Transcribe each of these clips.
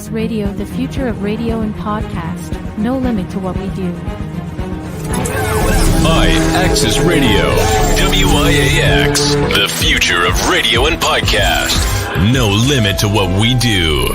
Axis Radio, the future of radio and podcast. No limit to what we do. Axis Radio, WIAX, the future of radio and podcast. No limit to what we do.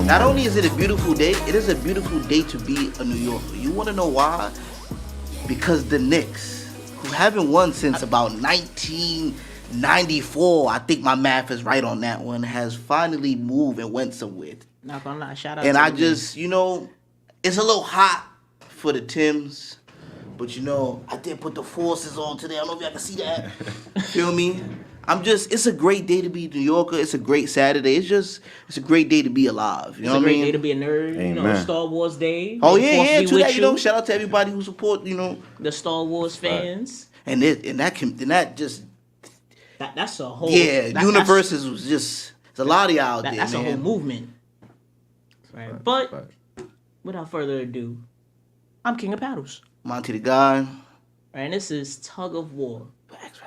Not only is it a beautiful day, it is a beautiful day to be a New Yorker. You want to know why? Because the Knicks, who haven't won since about 1994, I think my math is right on that one, has finally moved and went somewhere. Not gonna lie, shout out and to I you, just, you know, it's a little hot for the Timbs, but you know, I did put the forces on today. I don't know if y'all can see that. Feel me? It's a great day to be a New Yorker. It's a great Saturday. It's a great day to be alive. You know what I mean? It's a great day to be a nerd. Amen. You know, Star Wars Day. Oh, yeah. To that, you know, shout out to everybody who support, you know. The Star Wars fans. And that's a whole... universes was just... There's a lot of y'all out there, That's man. a whole movement. Right. But, without further ado, I'm King of Paddles. Monty the guy. Right, and this is Tug of War. Facts.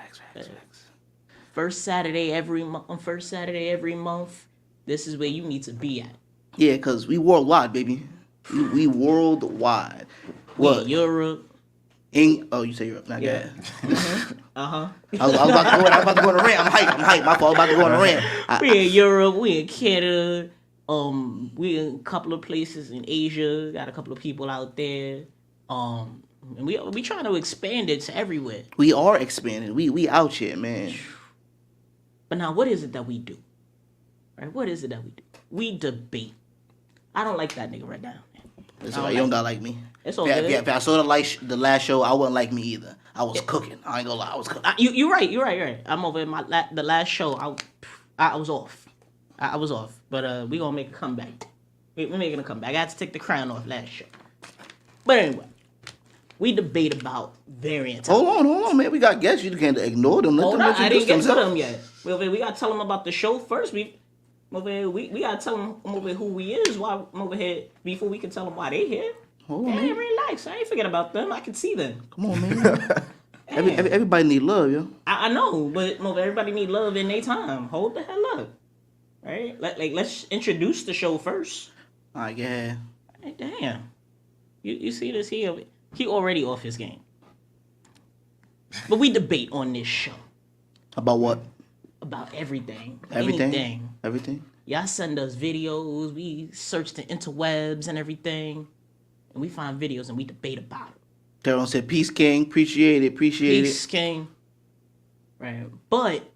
First Saturday every month. This is where you need to be at. Yeah, because we worldwide, baby. We worldwide. What? In Europe. You say Europe, not yeah. bad. Uh-huh. I was about to go on a rant. I'm hyped. My fault. I'm about to go on a rant. We in Europe. We in Canada. We in a couple of places in Asia. Got a couple of people out there. And we trying to expand it to everywhere. We are expanding. We out here, man. But now, what is it that we do? Right? What is it that we do? We debate. I don't like that nigga right now. It's alright. You don't gotta like me. It's all good. If I saw the last show, I wouldn't like me either. I was cooking. I ain't gonna lie. I was cooking. You're right. I'm over in the last show. I was off. I was off. But we gonna make a comeback. We're making a comeback. I had to take the crown off last show. But anyway. We debate about variant. Hold on, man. We got guests. You can't ignore them. I didn't get to them yet. We gotta tell them about the show first. We gotta tell them who we is. Why over here before we can tell them why they here. Hold on, man. Relax. I ain't forget about them. I can see them. Come on, man. Everybody need love, yo. I know, but everybody need love in their time. Hold the hell up, right? Let's introduce the show first. All right, yeah. Hey, damn. You see this? He already off his game. But we debate on this show About what? about everything. Everything? Anything. Everything? Y'all send us videos. We search the interwebs and everything. And we find videos and we debate about it. Daryl said, peace, King. Appreciate it. Peace, King. Right. But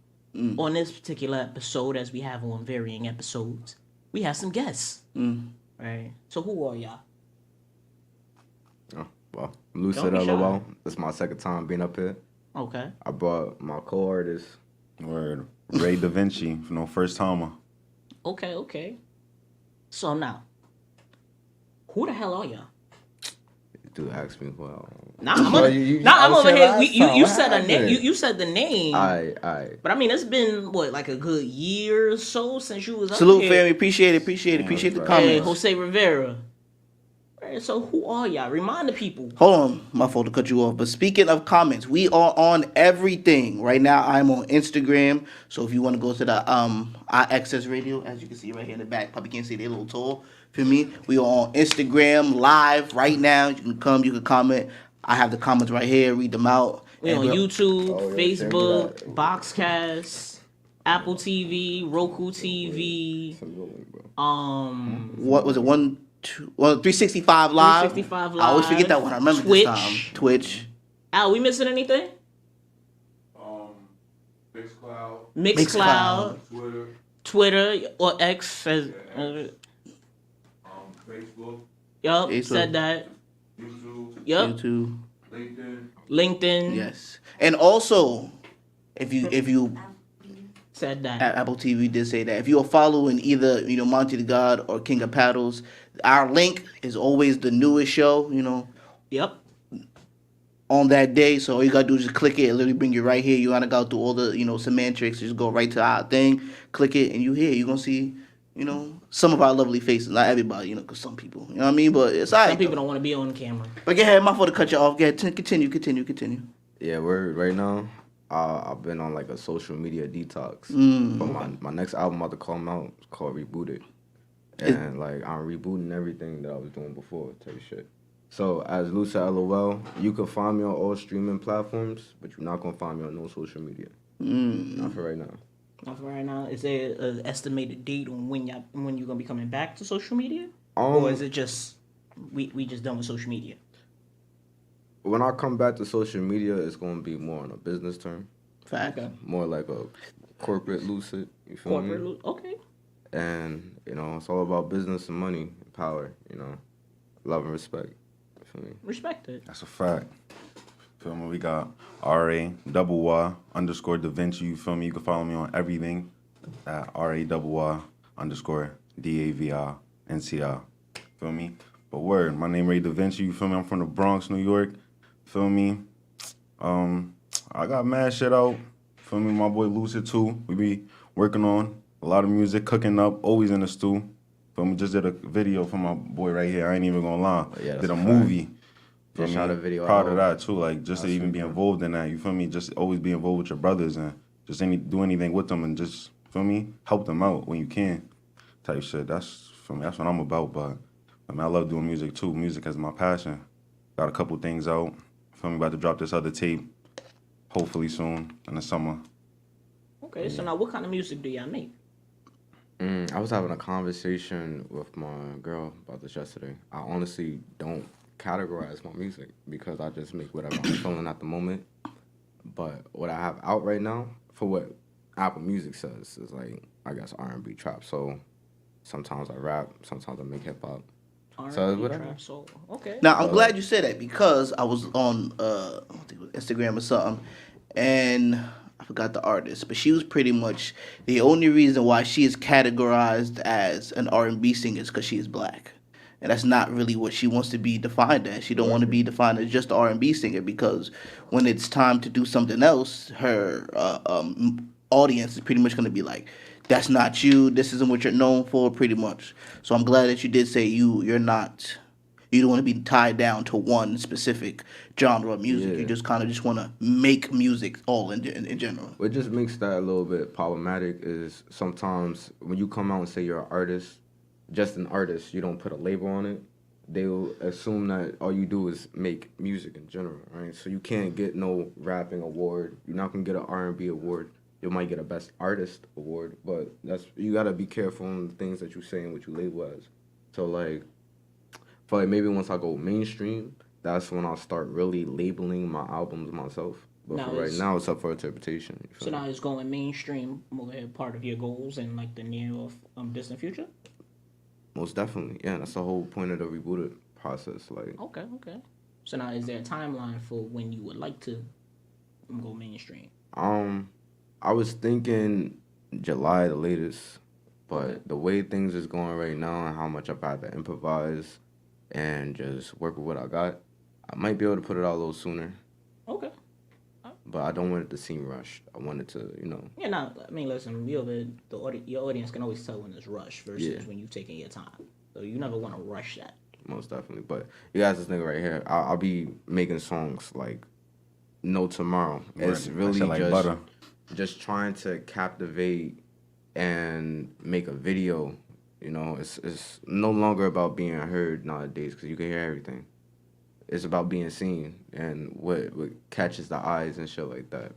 on this particular episode, as we have on varying episodes, we have some guests. Right. So who are y'all? Oh, well, Lucid Don't be shy. LOL. This is my second time being up here. Okay. I brought my co-artist. Word. Ray Da Vinci, first timer. Okay. So now, who the hell are y'all? Dude, ask me well. Nah, I'm Well, over, you- nah, I I'm was over here here. last You time. you What said a name. happened? You said the name. Alright. But I mean, it's been what, like a good year or so since you was up Salute, here. family. Appreciate it. Appreciate the right. comments. Hey, Jose Rivera. Right, so who are y'all? Remind the people. Hold on, my fault to cut you off. But speaking of comments, we are on everything right now. I'm on Instagram, so if you want to go to the iAccess Radio, as you can see right here in the back, probably can't see they a little tall. For me, we are on Instagram live right now. You can come, you can comment. I have the comments right here. Read them out. We And on we'll- YouTube, Oh, yeah, Facebook, send me Boxcast, Apple TV, Roku TV. What was it? 365 live. 365 I always forget Live, that one. I remember Twitch. this time. Twitch. Al, we missing anything? Mixcloud, Mixcloud, Twitter, Twitter, or X says. Facebook, Yup, Facebook. said that. YouTube, Yup, YouTube. LinkedIn. LinkedIn Yes. And also, if you said that. Apple TV did say that if you are following either Monty the God or King of Paddles, our link is always the newest show. Yep. On that day. So all you gotta do is just click it. It literally bring you right here. You wanna go through all the semantics. Just go right to our thing, click it, and you here. You're gonna see some of our lovely faces. Not everybody, because some people, you know what I mean. But it's alright. Some people don't want to be on camera. But go ahead, my fault to cut you off. Go ahead, continue. Yeah, we're right now. I've been on like a social media detox. But my next album about to come out is called Rebooted. And like I'm rebooting everything that I was doing before, type of shit. So as Lucid LOL, you can find me on all streaming platforms, but you're not gonna find me on no social media. Not for right now. Not for right now. Is there an estimated date on when you're gonna be coming back to social media, Um, or is it just we just done with social media? When I come back to social media, it's gonna be more on a business term, Fact. Okay. more like a corporate Lucid. You feel me? Okay. And it's all about business and money and power. Love and respect. You feel me? Respect it. That's a fact. Feel me? We got RA_Da Vinci. You feel me? You can follow me on everything at RA__DAVINCI. Feel me? But word, my name Ray Da Vinci. You feel me? I'm from the Bronx, New York. Feel me? I got mad shit out. Feel me? My boy Lucid too. We be working on a lot of music, cooking up, always in the stew. Feel me? Just did a video for my boy right here. I ain't even gonna lie. Yeah, that's did a a fact. movie. Feel Just me? shot a video Proud of out. that too. Like just to That's even be super. involved in that. You feel me? Just always be involved with your brothers and just do anything with them and just feel me? Help them out when you can. Type shit. That's for me. That's what I'm about. But I mean, I love doing music too. Music is my passion. Got a couple things out. Feel me? About to drop this other tape. Hopefully soon in the summer. Okay. So now, what kind of music do y'all make? I was having a conversation with my girl about this yesterday. I honestly don't categorize my music because I just make whatever I'm feeling at the moment. But what I have out right now, for what Apple Music says, is like, I guess R&B trap. So sometimes I rap, sometimes I make hip hop. R&B, whatever. trap, soul. Okay. Now I'm glad you said that because I was on I think it was Instagram or something, and I forgot the artist, but she was pretty much the only reason why she is categorized as an R&B singer is because she is black, and that's not really what she wants to be defined as. She don't want to be defined as just an R&B singer because when it's time to do something else, her audience is pretty much going to be like, that's not you. This isn't what you're known for, pretty much. So I'm glad that you did say you're not. You don't want to be tied down to one specific genre of music. Yeah. You just kind of just want to make music all in general. What just makes that a little bit problematic is sometimes when you come out and say you're an artist, just an artist. You don't put a label on it. They'll assume that all you do is make music in general, right? So you can't get no rapping award. You're not gonna get an R&B award. You might get a best artist award, but you gotta be careful on the things that you say and what you label as. So like, for like maybe once I go mainstream, that's when I'll start really labeling my albums myself. But Now for right now, it's up for interpretation. You So feel now me? it's going mainstream, more part of your goals in like the near or distant future. Most definitely, yeah. That's the whole point of the rebooted process. Like, Okay. So now is there a timeline for when you would like to go mainstream? I was thinking July the latest, but Okay. the way things is going right now and how much I've had to improvise and just work with what I got, I might be able to put it out a little sooner. Okay. But I don't want it to seem rushed. I want it to, Yeah, no, I mean, listen, your audience can always tell when it's rushed versus Yeah. when you're taking your time. So you never want to rush that. most definitely. But you guys, this nigga right here, I'll be making songs like no tomorrow. It's Right. really That shit like just butter. just trying to captivate and make a video. It's no longer about being heard nowadays because you can hear everything. It's about being seen and what catches the eyes and shit like that.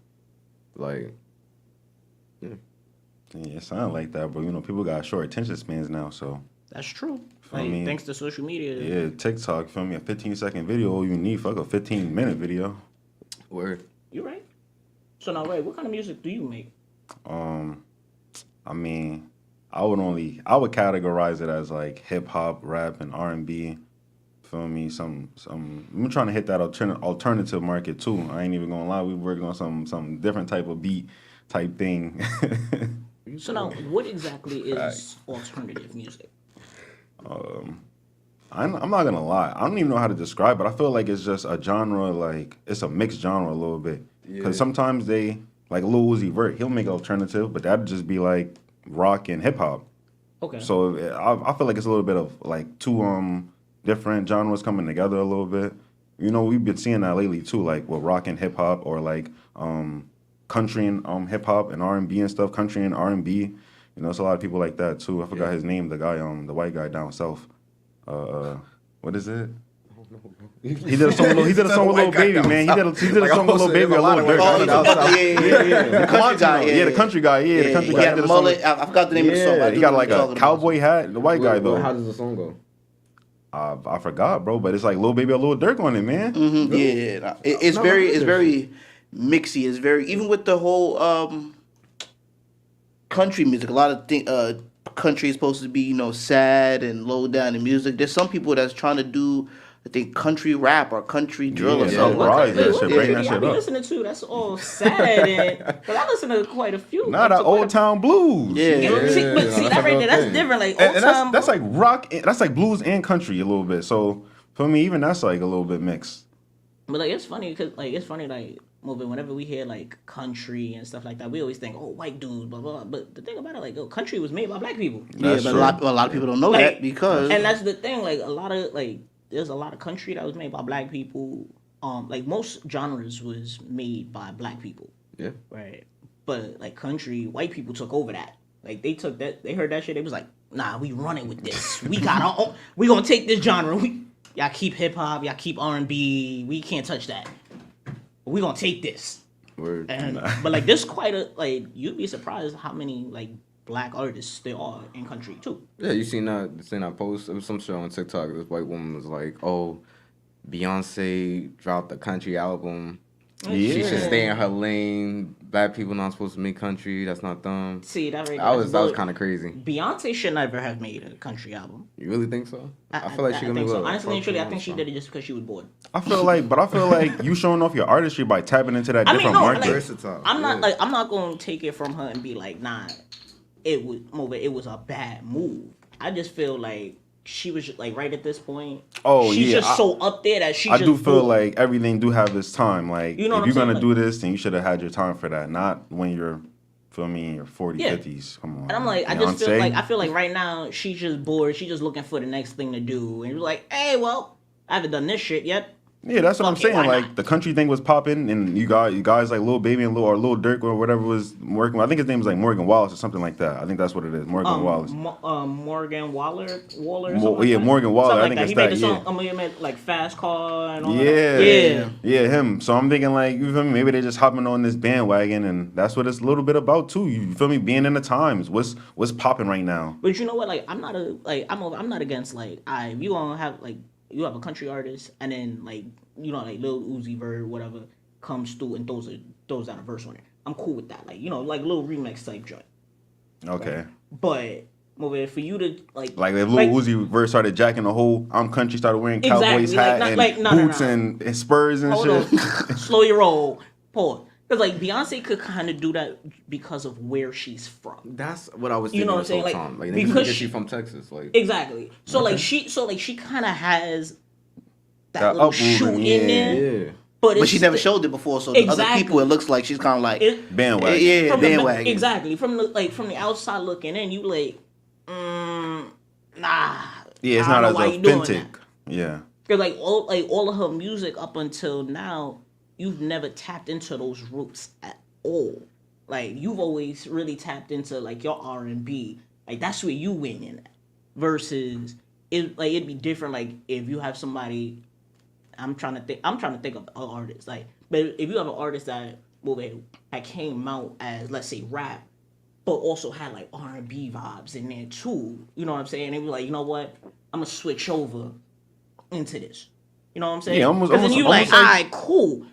Like, yeah. Yeah, it sounds like that, but people got short attention spans now, so. That's true. I Like, mean, thanks to social media. Yeah, TikTok, feel me? A 15-second video, all you need, fuck a 15-minute video. Word. You're right. So now, Ray, what kind of music do you make? I mean, I would categorize it as like hip hop, rap, and R&B. Feel me? I'm trying to hit that alternative market too. I ain't even gonna lie, we working on some different type of beat type thing. So now, what exactly is alternative music? I'm not gonna lie, I don't even know how to describe it. I feel like it's just a genre, like it's a mixed genre a little bit. Because sometimes they, like Lil Uzi Vert, he'll make alternative, but that'd just be like rock and hip hop. Okay. So I feel like it's a little bit of like two different genres coming together a little bit. We've been seeing that lately too, like with rock and hip hop, or like country and hip hop and R&B and stuff. Country and R&B, it's a lot of people like that too. I forgot his name, the guy, the white guy down south. What is it? He did a song with Lil Baby, man. He did a song with Lil Baby, a Lil Durk. The country guy. Yeah, the country guy. Yeah, the country guy. He had a mullet. I forgot the name of the song. but I He do got know like what you're a talking cowboy hat. The white guy though. How does the song go? I forgot, bro, but it's like Lil Baby, a Lil Durk on it, man. Yeah, it's very mixy. It's very, even with the whole country music. A lot of country is supposed to be sad and low down in music. There's some people that's trying to do, I think, country rap or country drill or something. Right, that shit, bring that I shit be up. listening to? That's all sad. Because I listen to quite a few. Nah, that Old Town Blues. Yeah. See, but that's see, a that right real there, that's thing. different. Like, And old time. that's like rock. That's like blues and country a little bit. So for me, even that's like a little bit mixed. But like, it's funny because moving whenever we hear like country and stuff like that, we always think, oh, white dudes, blah blah. But the thing about it, like, country was made by black people. Yeah, That's but true. a lot of people don't know Like, that because And that's the thing. Like, there's a lot of country that was made by black people. Like most genres was made by black people. Yeah. Right. But like country, white people took over that. Like they took that. They heard that shit. They was like, nah, we running with this. We got our own. We gonna take this genre. Y'all keep hip hop. Y'all keep R&B. We can't touch that. We gonna take this. Word. But like this quite a like you'd be surprised how many like black artists there are in country too. Yeah, you seen that post? It was some shit on TikTok. This white woman was like, "Oh, Beyonce dropped a country album. She should stay in her lane. Black people not supposed to make country. That's not them." See that right? That was kind of crazy. Beyonce should never have made a country album. You really think so? I feel like she gonna think be so. able to Honestly and truly, I think she focus did it just because she was bored. I feel like you showing off your artistry by tapping into that different market. Like, Versatile, I'm not yeah. I'm not gonna take it from her and be like, nah, it was a bad move. I just feel like she was like right at this point. She's just so up there that I do feel like everything do have its time. Like You know what if you're I'm gonna saying? do this, then you should have had your time for that. Not when you're, feel me, in your 40s, Yeah. 50s. Come on. And I'm like, Beyonce. I feel like right now she's just bored. She's just looking for the next thing to do. And you're like, hey, well, I haven't done this shit yet. Yeah, that's what I'm Fuck it, saying. why Like not? the country thing was popping, and you guys like Lil Baby and Lil Durk or whatever was working. I think his name was like Morgan Wallace or something like that. I think that's what it is, Morgan Wallace. Morgan Waller, or something like Yeah, that. Morgan Waller. Something I like think that. it's He made that. the song. Yeah. He made like Fast Car and all Yeah, that. yeah, him. So I'm thinking like, you feel me? Maybe they're just hopping on this bandwagon, and that's what it's a little bit about too. You feel me? Being in the times. What's popping right now? But you know what? Like, I'm not against like, you gonna have like, you have a country artist, and then like, like Lil Uzi Vert, whatever, comes through and throws down a verse on it. I'm cool with that. Like, like little remix type joint. Okay. But for you to like if Lil Uzi Vert started jacking the whole I'm country, started wearing Cowboys hat and boots and Spurs and hold shit. on, slow your roll, pause. Because like Beyonce could kind of do that because of where she's from. That's what I was thinking. You know what I'm saying? Like, Like, like because she's from Texas. Like exactly. So Okay. she kind of has that That little uprooting, shoot in there. yeah. But she never showed it before, so to other people it looks like she's kind of like Bandwagon. Yeah, from bandwagon. Exactly. From the outside looking in, you like, nah. Yeah, it's I not don't as know why you doing authentic. that. Yeah. Because all of her music up until now, you've never tapped into those roots at all. Like you've always really tapped into like your R&B. Like that's where you win in at. Versus it'd be different like if you have somebody. I'm trying to think of an artist. Like, but if you have an artist that came out as, let's say, rap, but also had like R&B vibes in there too. You know what I'm saying? They be like, you know what? I'm gonna switch over into this. You know what I'm saying? Yeah, almost- Because then you almost like, like- all right, cool.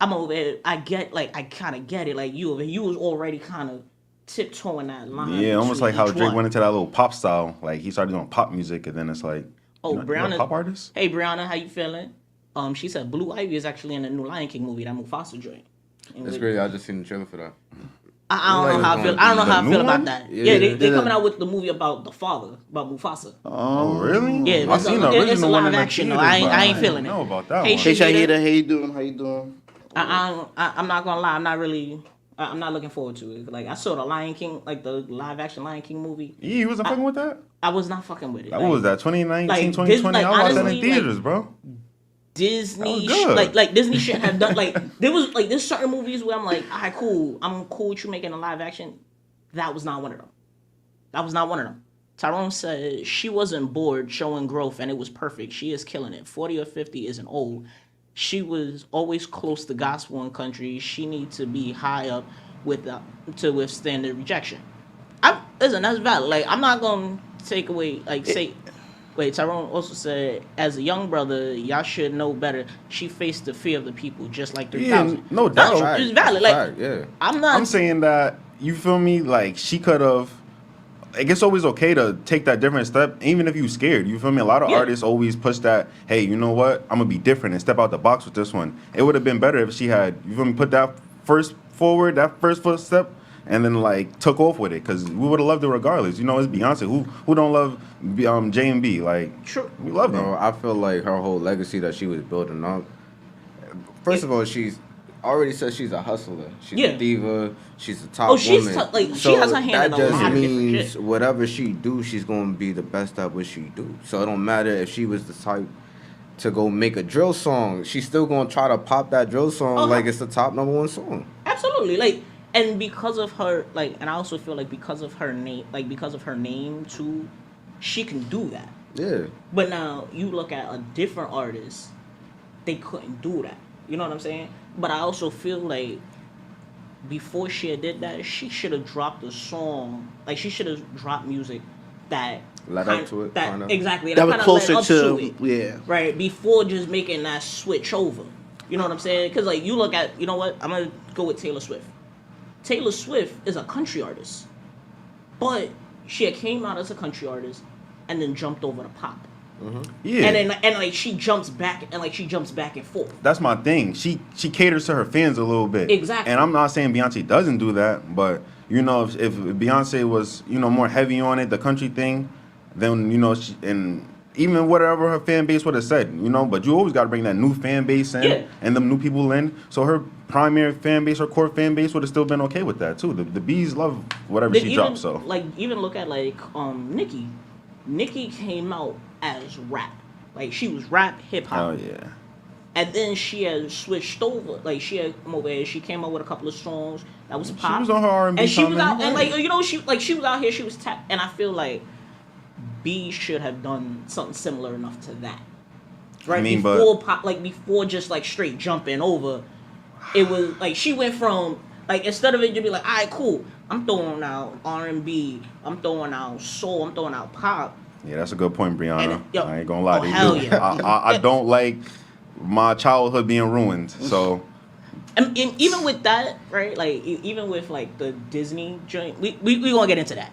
I'm over there. I kind of get it. Like you was already kind of tiptoeing that line. Yeah, almost between like how each Drake one. went into that little pop style. Like he started doing pop music, and then it's like, Oh, you're a Brianna, pop artist? Hey, Brianna, how you feeling? She said Blue Ivy is actually in the new Lion King movie, that Mufasa joint. That's great. I just seen the trailer for that. I don't know how I feel. I don't know how I The feel new about one? that. Yeah. Yeah, they coming out with the movie about the father, about Mufasa. Oh, really? Yeah, I it's seen a- the it's a original one live in the action, though. theaters, I ain't but feeling didn't know it. about that Hey, one. Hey, Shahida. Shahida, how you doing? How you doing? I'm not gonna lie. I'm not really. I'm not looking forward to it. Like I saw the Lion King, like the live action Lion King movie. Yeah, you wasn't fucking with that? I was not fucking with it. What was that, 2019, like, 2020? like, I watched that in honestly, theaters, bro. Disney, That was good. like Disney shouldn't have done. Like there was like there's certain movies where I'm like, alright, cool. I'm cool with you making a live action. That was not one of them. That was not one of them. Tyrone said she wasn't bored showing growth and it was perfect. She is killing it. 40 or 50 isn't old. She was always close to gospel and country. She needs to be high up to withstand the rejection. Listen, that's valid. Like I'm not gonna take away say. Wait, Tyrone also said, as a young brother, y'all should know better. She faced the fear of the people, just like 3000. Yeah, no doubt. That's it's valid. Like, Fact, yeah. I'm saying that, you feel me? Like, she could have. Like, it's always okay to take that different step, even if you're scared. You feel me? A lot of artists always push that, hey, you know what? I'm going to be different and step out the box with this one. It would have been better if she had, you feel me, put that first footstep, and then, like, took off with it. Because we would have loved it regardless. You know, it's Beyonce. Who don't love J&B? Like, True. we love them. Bro, I feel like her whole legacy that she was building up. First of all, she's already said she's a hustler. She's a diva. She's a top woman. She has her hand in a lot of different means shit. whatever she do, she's gonna be the best at what she do. So it don't matter if she was the type to go make a drill song. She's still gonna try to pop that drill song like it's the top #1 song. Absolutely. Like, and because of her, like, and I also feel like because of her name too, she can do that. Yeah. But now you look at a different artist, they couldn't do that. You know what I'm saying? But I also feel like before she did that, she should have dropped a song. Like she should have dropped music that Led up to it, kinda. Exactly. That was kinda closer led up to it, yeah. right before just making that switch over. You know what I'm saying? Because like you look at, you know what? I'm gonna go with Taylor Swift. Taylor Swift is a country artist, but she had came out as a country artist and then jumped over to pop. Yeah. And like she jumps back and forth. That's my thing. She caters to her fans a little bit. Exactly. And I'm not saying Beyonce doesn't do that, but you know, if Beyonce was, you know, more heavy on it, the country thing, then you know, and even whatever her fan base would have said, you know, but you always got to bring that new fan base in and them new people in. So her primary fan base or core fan base would have still been okay with that too. The bees love whatever she drops. So like even look at like Nicki. Nicki came out as rap. Like she was rap hip hop. oh yeah. And then she had switched over. Like, she had come over here. She came out with a couple of songs that was pop. She was on her R&B and she was time, out, man. and like, you know, she was out here. She was and I feel like B should have done something similar enough to that. Right, I mean, before pop, like before just like straight jumping over, it was like she went from like, instead of it to be like, all right, cool, I'm throwing out R&B, I'm throwing out soul, I'm throwing out pop. Yeah, that's a good point, Brianna. And, yo, I ain't gonna lie to you. hell yeah. I don't like my childhood being ruined. So, and even with that, right? Like even with like the Disney joint, we gonna get into that.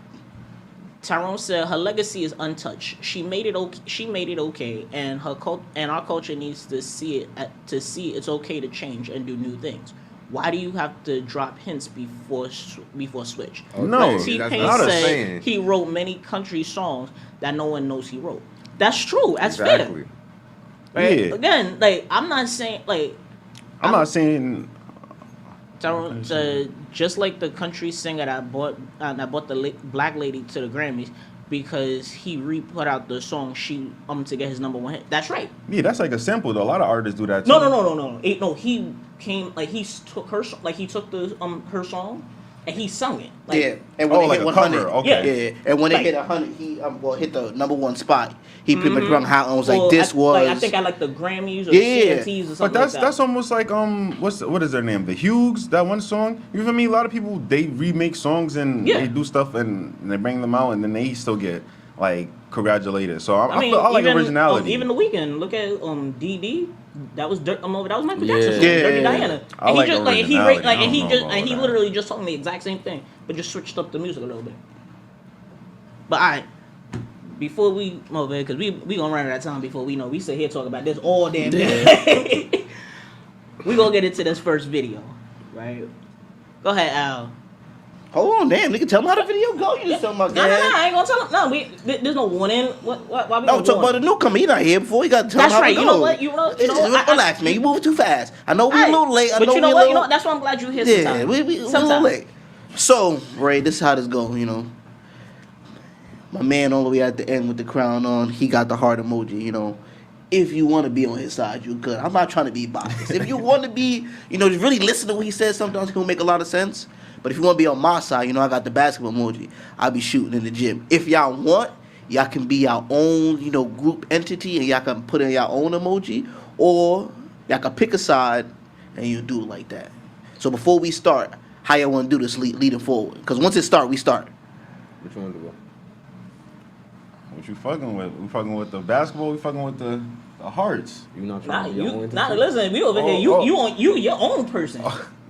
Tyrone said her legacy is untouched. She made it okay. She made it okay, and our culture needs to see it it's okay to change and do new things. Why do you have to drop hints before switch? No, Like that's T-Pain not a said saying. he wrote many country songs that no one knows he wrote. That's true. That's Exactly. fair. Right? Yeah. Again, like I'm not saying like I'm not saying. Tyrone said, just like the country singer that bought the black lady to the Grammys because he re-put out the song to get his #1 hit. That's right. Yeah, that's like a sample though. A lot of artists do that too. No. He came like he took her like he took the her song and he sung it. Like, Yeah, and when Oh, it like hit a 100, cover, okay. yeah, and when Like- it hit 100, he hit the #1 spot. He pretty much rung out and was like, or "This was." I think I like the Grammys or Yeah. the CMTs or But something like that. that's almost like what is their name? The Hugues, that one song. You feel me? A lot of people they remake songs and Yeah. they do stuff and they bring them out and then they still get like congratulated. So I mean, like even, originality. even The Weeknd. Look at DD. That was that was Michael Yeah. Jackson's song, Yeah. Dirty Diana. I And like he just like originality. I and he don't just know and he about literally just told me the exact same thing, but just switched up the music a little bit. But alright, before we move in, because we gonna run out of time before we sit here talking about this all damn day. We gonna get into this first video, right? Go ahead, Al. Hold on, damn, nigga, tell me how the video go. You just talking about No, that. I ain't gonna tell him. No, there's no warning. Why we No, gonna talk about warn? the newcomer. He not here before. You got to tell That's him how right. to You go. know what? Relax, man. You moving too fast. I know we a Alright, little late. I but know you know we a what? little. That's why I'm glad you're here. Yeah, Sometimes. we a little Sometimes. late. So, Ray, this is how this go. My man all the way at the end with the crown on. He got the heart emoji. If you want to be on his side, you could. I'm not trying to be biased. If you want to be, just really listen to what he says. Sometimes he'll make a lot of sense. But if you want to be on my side, I got the basketball emoji. I'll be shooting in the gym. If y'all want, y'all can be your own, group entity, and y'all can put in your own emoji, or y'all can pick a side, and you do it like that. So before we start, how y'all want to do this leading forward? Because once it start, we start. Which one do What you fucking with? We fucking with the basketball. We fucking with the hearts. you not Nah, trying to be your own listen, we over here. Oh, You your own person.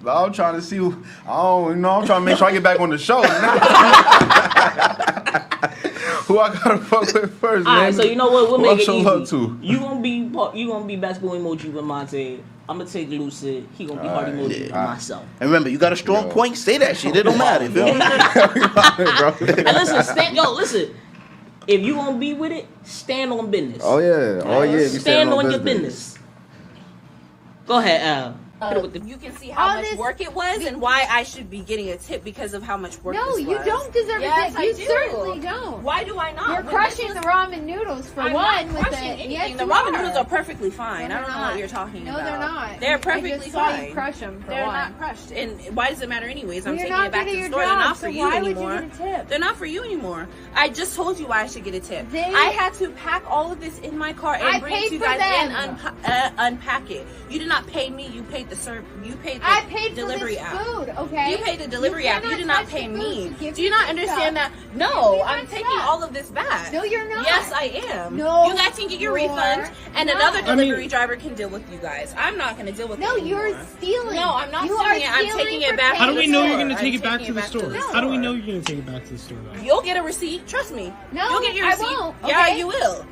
I'm trying to see. I'm trying to make sure I get back on the show. Who I gotta fuck with first, man? Alright, so you know what? We'll Who I make it show easy. love to? You gonna be basketball emoji with Monty. I'm gonna take Lucid. He gonna be heart emoji with myself. And remember, you got a strong point, say that shit. It don't matter. You feel me? And listen. If you gonna be with it, stand on business. Oh yeah. You Stand on your business. Go ahead, Al. Hit it with the- You can see how much work it was and why I should be getting a tip because of how much work No, this you was. don't deserve Yes, a tip. I You do. certainly don't. Why do I not? You're When crushing this the was- ramen noodles for I'm one. not With crushing the anything. yes, The you ramen noodles are. are perfectly fine. No, I don't they're know what not. you're talking No, about. they're not. They're I perfectly just saw you fine. crush them. They're not crushed. And why does it matter anyways? I'm You're taking not it back good to at the your store. They're job, not so for you why would you anymore. get a tip? They're not for you anymore. I just told you why I should get a tip. They- I had to pack all of this in my car and I bring it paid to you for guys them. and unpack it. You did not pay me. You paid the I paid delivery for this app. food, okay? You paid the delivery app. You cannot did not touch pay the food me. to give Do you me not my understand stuff. that? No, Give me I'm my taking stuff. all of this back. No, you're not. Yes, I am. No, you guys can get your you're refund, and not. another delivery driver can deal with you guys. I'm not going to deal with No, it you're anymore. stealing. No, I'm not You stealing are it. I'm stealing taking for it back. paying How do we know you're going going to to take it back to the store? How do we know store? you're going to take it back to the store, though? You'll get a receipt. Trust me. No, You'll get your I receipt. won't, Yeah, okay? you will.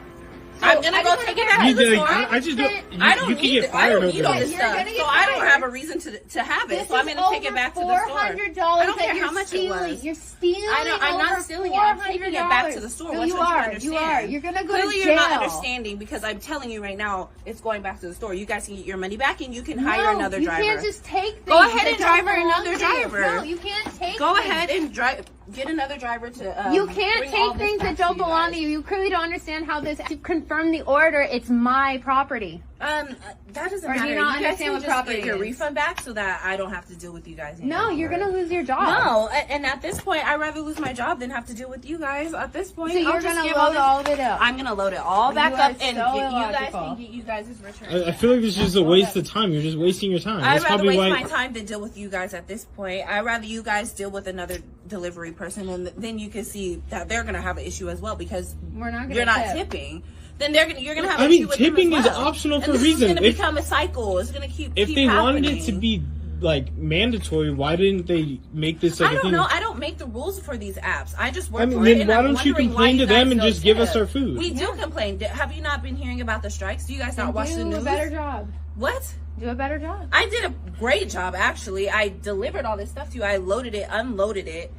So, I'm gonna I go just take wanna it back You to the did. store. I just don't. I don't You can need get it. I fired don't over need all that. this You're stuff, gonna get so I don't fired. have a reason to have it. This So I'm is gonna take it over back to the store. $400 I don't that care you're how much it stealing. was. You're stealing. I'm not over stealing it. I'm taking it back to the store. No, What you don't you are. understand? You are. You're gonna go Clearly, to jail. you're not understanding because I'm telling you right now, it's going back to the store. You guys can get your money back and you can hire another driver. You can't just take things. Go ahead that and don't drive belong another to you. driver. No, you can't take. Go things. ahead and drive. Get another driver to. You can't bring all take this things back that don't you belong guys. to you. You clearly don't understand how this. To confirm the order, it's my property. That doesn't Or do matter. you not guys understand can what just property get your is? refund back so that I don't have to deal with you guys anymore. No, you're gonna lose your job. No, and at this point, I'd rather lose my job than have to deal with you guys. At this point, So you're I'll just gonna give load all of it up. I'm gonna load it all back You up are and so get you guys illogical. and get you guys' return. I feel like this is just a waste of time. You're just wasting your time. I'd That's rather probably waste why. my time than deal with you guys at this point. I'd rather you guys deal with another delivery person, and then you can see that they're gonna have an issue as well because We're not gonna you're not tip. tipping. Then you're gonna have. I an mean, issue with them tipping as is well. optional for and a reason. It's gonna If- become a cycle. It's gonna keep. If keep they happening. wanted it to be like mandatory, why didn't they make this like I a don't thing? know. I don't make the rules for these apps. I just work I mean, for then it. And why I'm don't you wondering complain why to them you and guys just give don't us our tip. food? We do complain. Have you not been hearing about the strikes? Do you guys not Then watch the do news? a better job. What? Do a better job. I did a great job actually. I delivered all this stuff to you. I loaded it, unloaded it,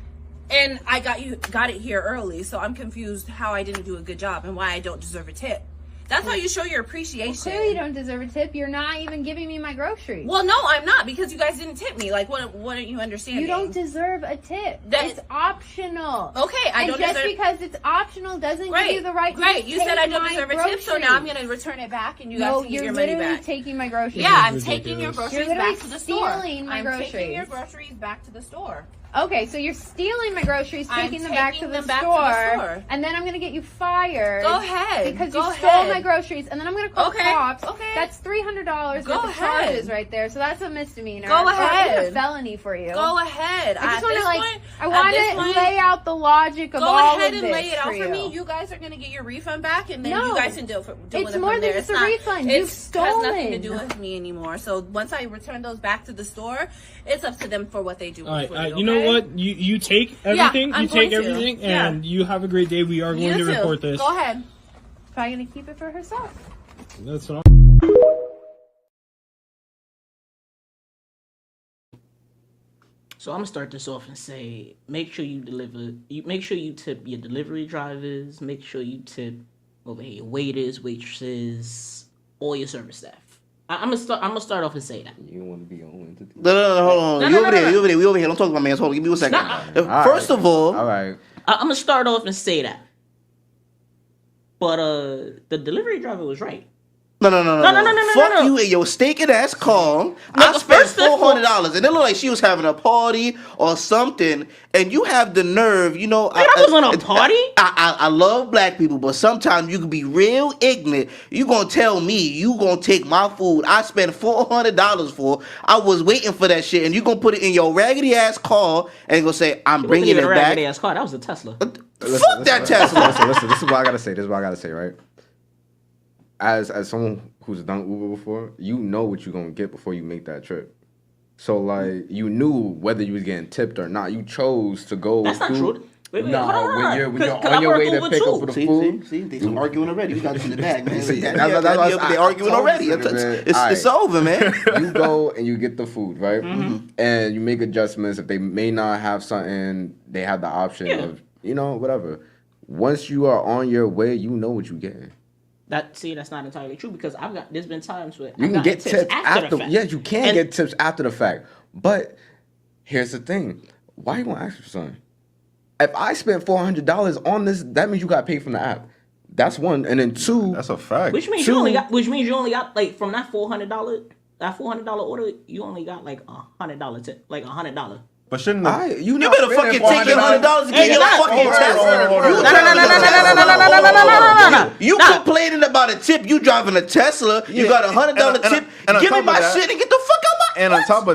and I got it here early. So I'm confused how I didn't do a good job and why I don't deserve a tip. That's how you show your appreciation. Well, clearly you don't deserve a tip. You're not even giving me my groceries. Well, no, I'm not because you guys didn't tip me. Like, what aren't you understanding? You don't deserve a tip. That- It's optional. Okay, I and don't just deserve. because it's optional doesn't give you the right to Great. You take said I don't my deserve a tip, so now I'm groceries. gonna return it back, and you No, guys can get you're your money literally back. taking my groceries. Yeah, I'm taking your ridiculous. groceries You're literally back to the store. stealing my I'm groceries. taking your groceries back to the store. Okay, so you're stealing my groceries, I'm taking them back to taking the them back to the store. and then I'm gonna get you fired. Go ahead. Because Go you stole ahead. my groceries, and then I'm gonna call Okay, cops. okay. That's $300 Go worth of ahead. charges right there. So that's a misdemeanor. Go Or even ahead. a felony for you. Go ahead. I just At want this to point- I at want this to point, lay out the logic of Go all ahead of and this lay it out for you. me. You guys are gonna get your refund back, and then No. you guys can deal with It's it more from than there. just a It's not- refund. It You've has nothing to stolen. do with me anymore. So once I return those back to the store, it's up to them for what they do. All right, with it, you know okay? what? You take everything. I'm You take going to. everything, Yeah. and you have a great day. We are You going to too. report this. Go ahead. Probably gonna keep it for herself. That's what I'm. So I'm gonna start this off and say, make sure you make sure you tip your delivery drivers. Make sure you tip over here your waiters, waitresses, all your service staff. I'm gonna start off and say that. You want to be on entity. No, hold on. No, You no, over no, there, no. you over there, we over here. Don't talk about man's. Hold on, give me 1 second. Nah. First of all, right. I'm gonna start off and say that. But the delivery driver was right. No. No, Fuck no. you and your stinking ass calm. I but spent first and $400, and it looked like she was having a party or something. And you have the nerve, you know. I wasn't a party. I love black people, but sometimes you can be real ignorant. You gonna tell me you gonna take my food I spent $400 for? I was waiting for that shit, and you gonna put it in your raggedy ass car and gonna say I'm bringing it back? Ass car. That was a Tesla. Fuck that Tesla. Listen. This is what I gotta say. Right. As someone who's done Uber before, you know what you're gonna get before you make that trip. So like you knew whether you was getting tipped or not. You chose to go. That's not true. Wait, hold on. When you're 'Cause on I your work way to Uber pick too. up the See, food. they some arguing already. We got this in the bag, man. See, They that's arguing already. man. It's over, man. You go and you get the food, right? Mm-hmm. And you make adjustments. If they may not have something, they have the option of, whatever. Once you are on your way, you know what you're getting. That's not entirely true because there's been times where You I've can get gotten tips after. the fact. Yes, you can get tips after the fact. But here's the thing: why you gonna ask for something? If I spent $400 on this, that means you got paid from the app. That's one, and then two. That's a fact. Which means you only got like from that $400 order, you only got like $100 tip, like $100. But shouldn't You better fucking take your $100 and get your fucking Tesla. You complaining about a tip? You driving a Tesla? You got $100 tip? Give me my shit and get the fuck out my. And on top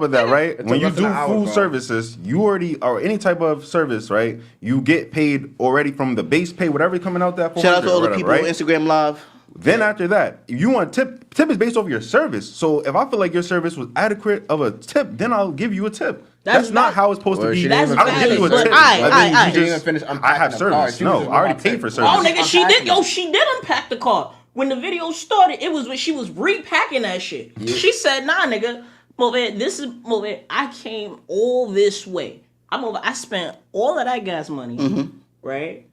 of that, right? When you less than do an hour, food bro. services, you already or any type of service, right? You get paid already from the base pay, whatever coming out that. Shout out to all the whatever, people right? on Instagram Live. Then after that, you want tip. Tip is based off your service. So if I feel like your service was adequate of a tip, then I'll give you a tip. That's not how it's supposed to be. That's I don't give you a valid, tip. but I think you She didn't even just- finish I unpacking have the service. car. She was No, just I already about paid to- for service. Oh, nigga, she Unpacking did. it. She did unpack the car. When the video started, it was when she was repacking that shit. Yeah. She said, "Nah, nigga, I came all this way. I spent all of that gas money, right?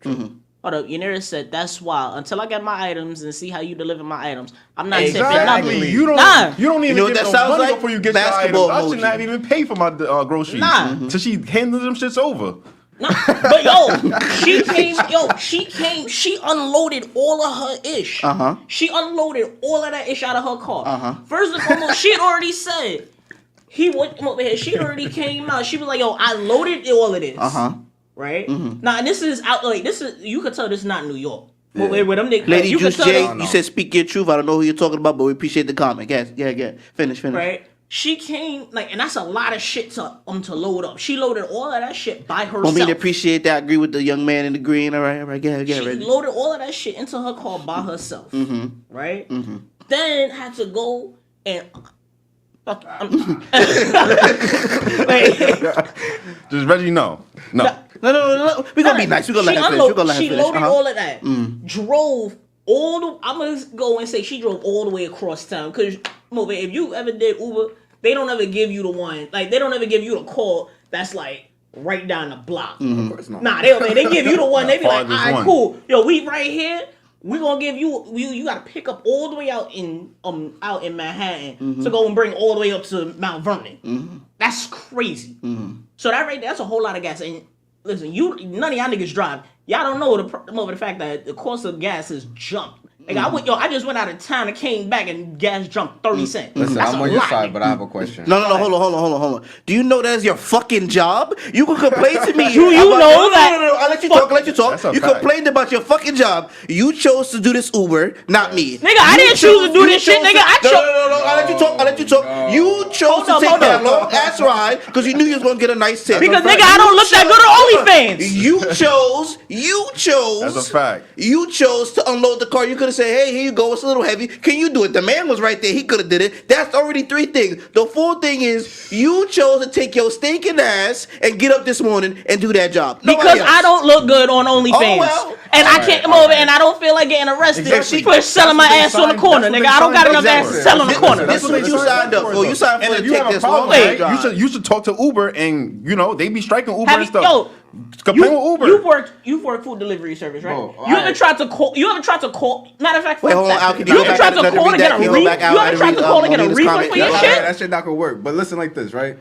Hold up, Yanira said that's why. Until I get my items and see how you deliver my items, I'm not tipping Exactly. nothing. You don't. Nah. You don't even know what get that no sounds money like? before you get Basketball your items. I emoji. should not even pay for my groceries Nah. till she handles them shits over. But yo, she unloaded all of her ish. She unloaded all of that ish out of her car. First and foremost, she had already said he went over here. She already came out. She was like, yo, I loaded all of this. Right? Now, and this is out, like, this is, you could tell this is not New York. Yeah. With them niggas, Lady you Juice J, you no. said speak your truth. I don't know who you're talking about, but we appreciate the comment. Yeah. Finish. Right? She came, like, and that's a lot of shit to load up. She loaded all of that shit by herself. Want me to appreciate that. I agree with the young man in the green. All right. Get She ready. loaded all of that shit into her car by herself. Right? Then had to go and... Fuck, Just Reggie, no. No. We're going to be nice. We're going to let her finish. She loaded all of that. Drove all the... I'm going to go and say she drove all the way across town. Because, if you ever did Uber, they don't ever give you the one... Like, they don't ever give you the call that's, like, right down the block. Of course not. Nah, they give you the one. They be like, all Farthest right, one. cool. Yo, we right here. We gonna give you gotta pick up all the way out in Manhattan to go and bring all the way up to Mount Vernon. That's crazy. So that right there, that's a whole lot of gas. And listen, none of y'all niggas drive. Y'all don't know the fact that the cost of gas has jumped. Like I just went out of town and came back and gas jumped 30 cents. Listen, That's I'm a on your lot, side, nigga. but I have a question. No, hold on. Do you know that's your fucking job? You can complain to me. Do you know that? No, I'll let you talk. That's a You fact. complained about your fucking job. You chose to do this Uber, not me. Nigga, I didn't choose to do this shit, nigga. I chose. No, I'll let you talk. You chose to take that long ass ride because you knew you was gonna get a nice tip. Because nigga, I don't look that good on OnlyFans. You chose. That's a fact. You chose to unload the car. You could have said, hey, here you go. It's a little heavy. Can you do it? The man was right there. He could have did it. That's already 3 things. The 4th thing is you chose to take your stinking ass and get up this morning and do that job. Because I don't look good on OnlyFans. And I can't come over and I don't feel like getting arrested for selling my ass on the corner, nigga. I don't got enough ass to sell on the corner. This is what you signed up for. You signed for And to if you take have a this long problem, ass right, drive. you should talk to Uber, and they be striking Uber and stuff. Yo, Complain with Uber. You've worked food delivery service, right? Bro, You ever tried to call? Matter of fact, Wait, hold on, Al, can you you go ever back tried and to call read to get that? a Can you go refund? back out You ever and tried read, to call to get a Molina's refund comment? for your Yeah, shit? That shit not gonna work. But listen like this, right?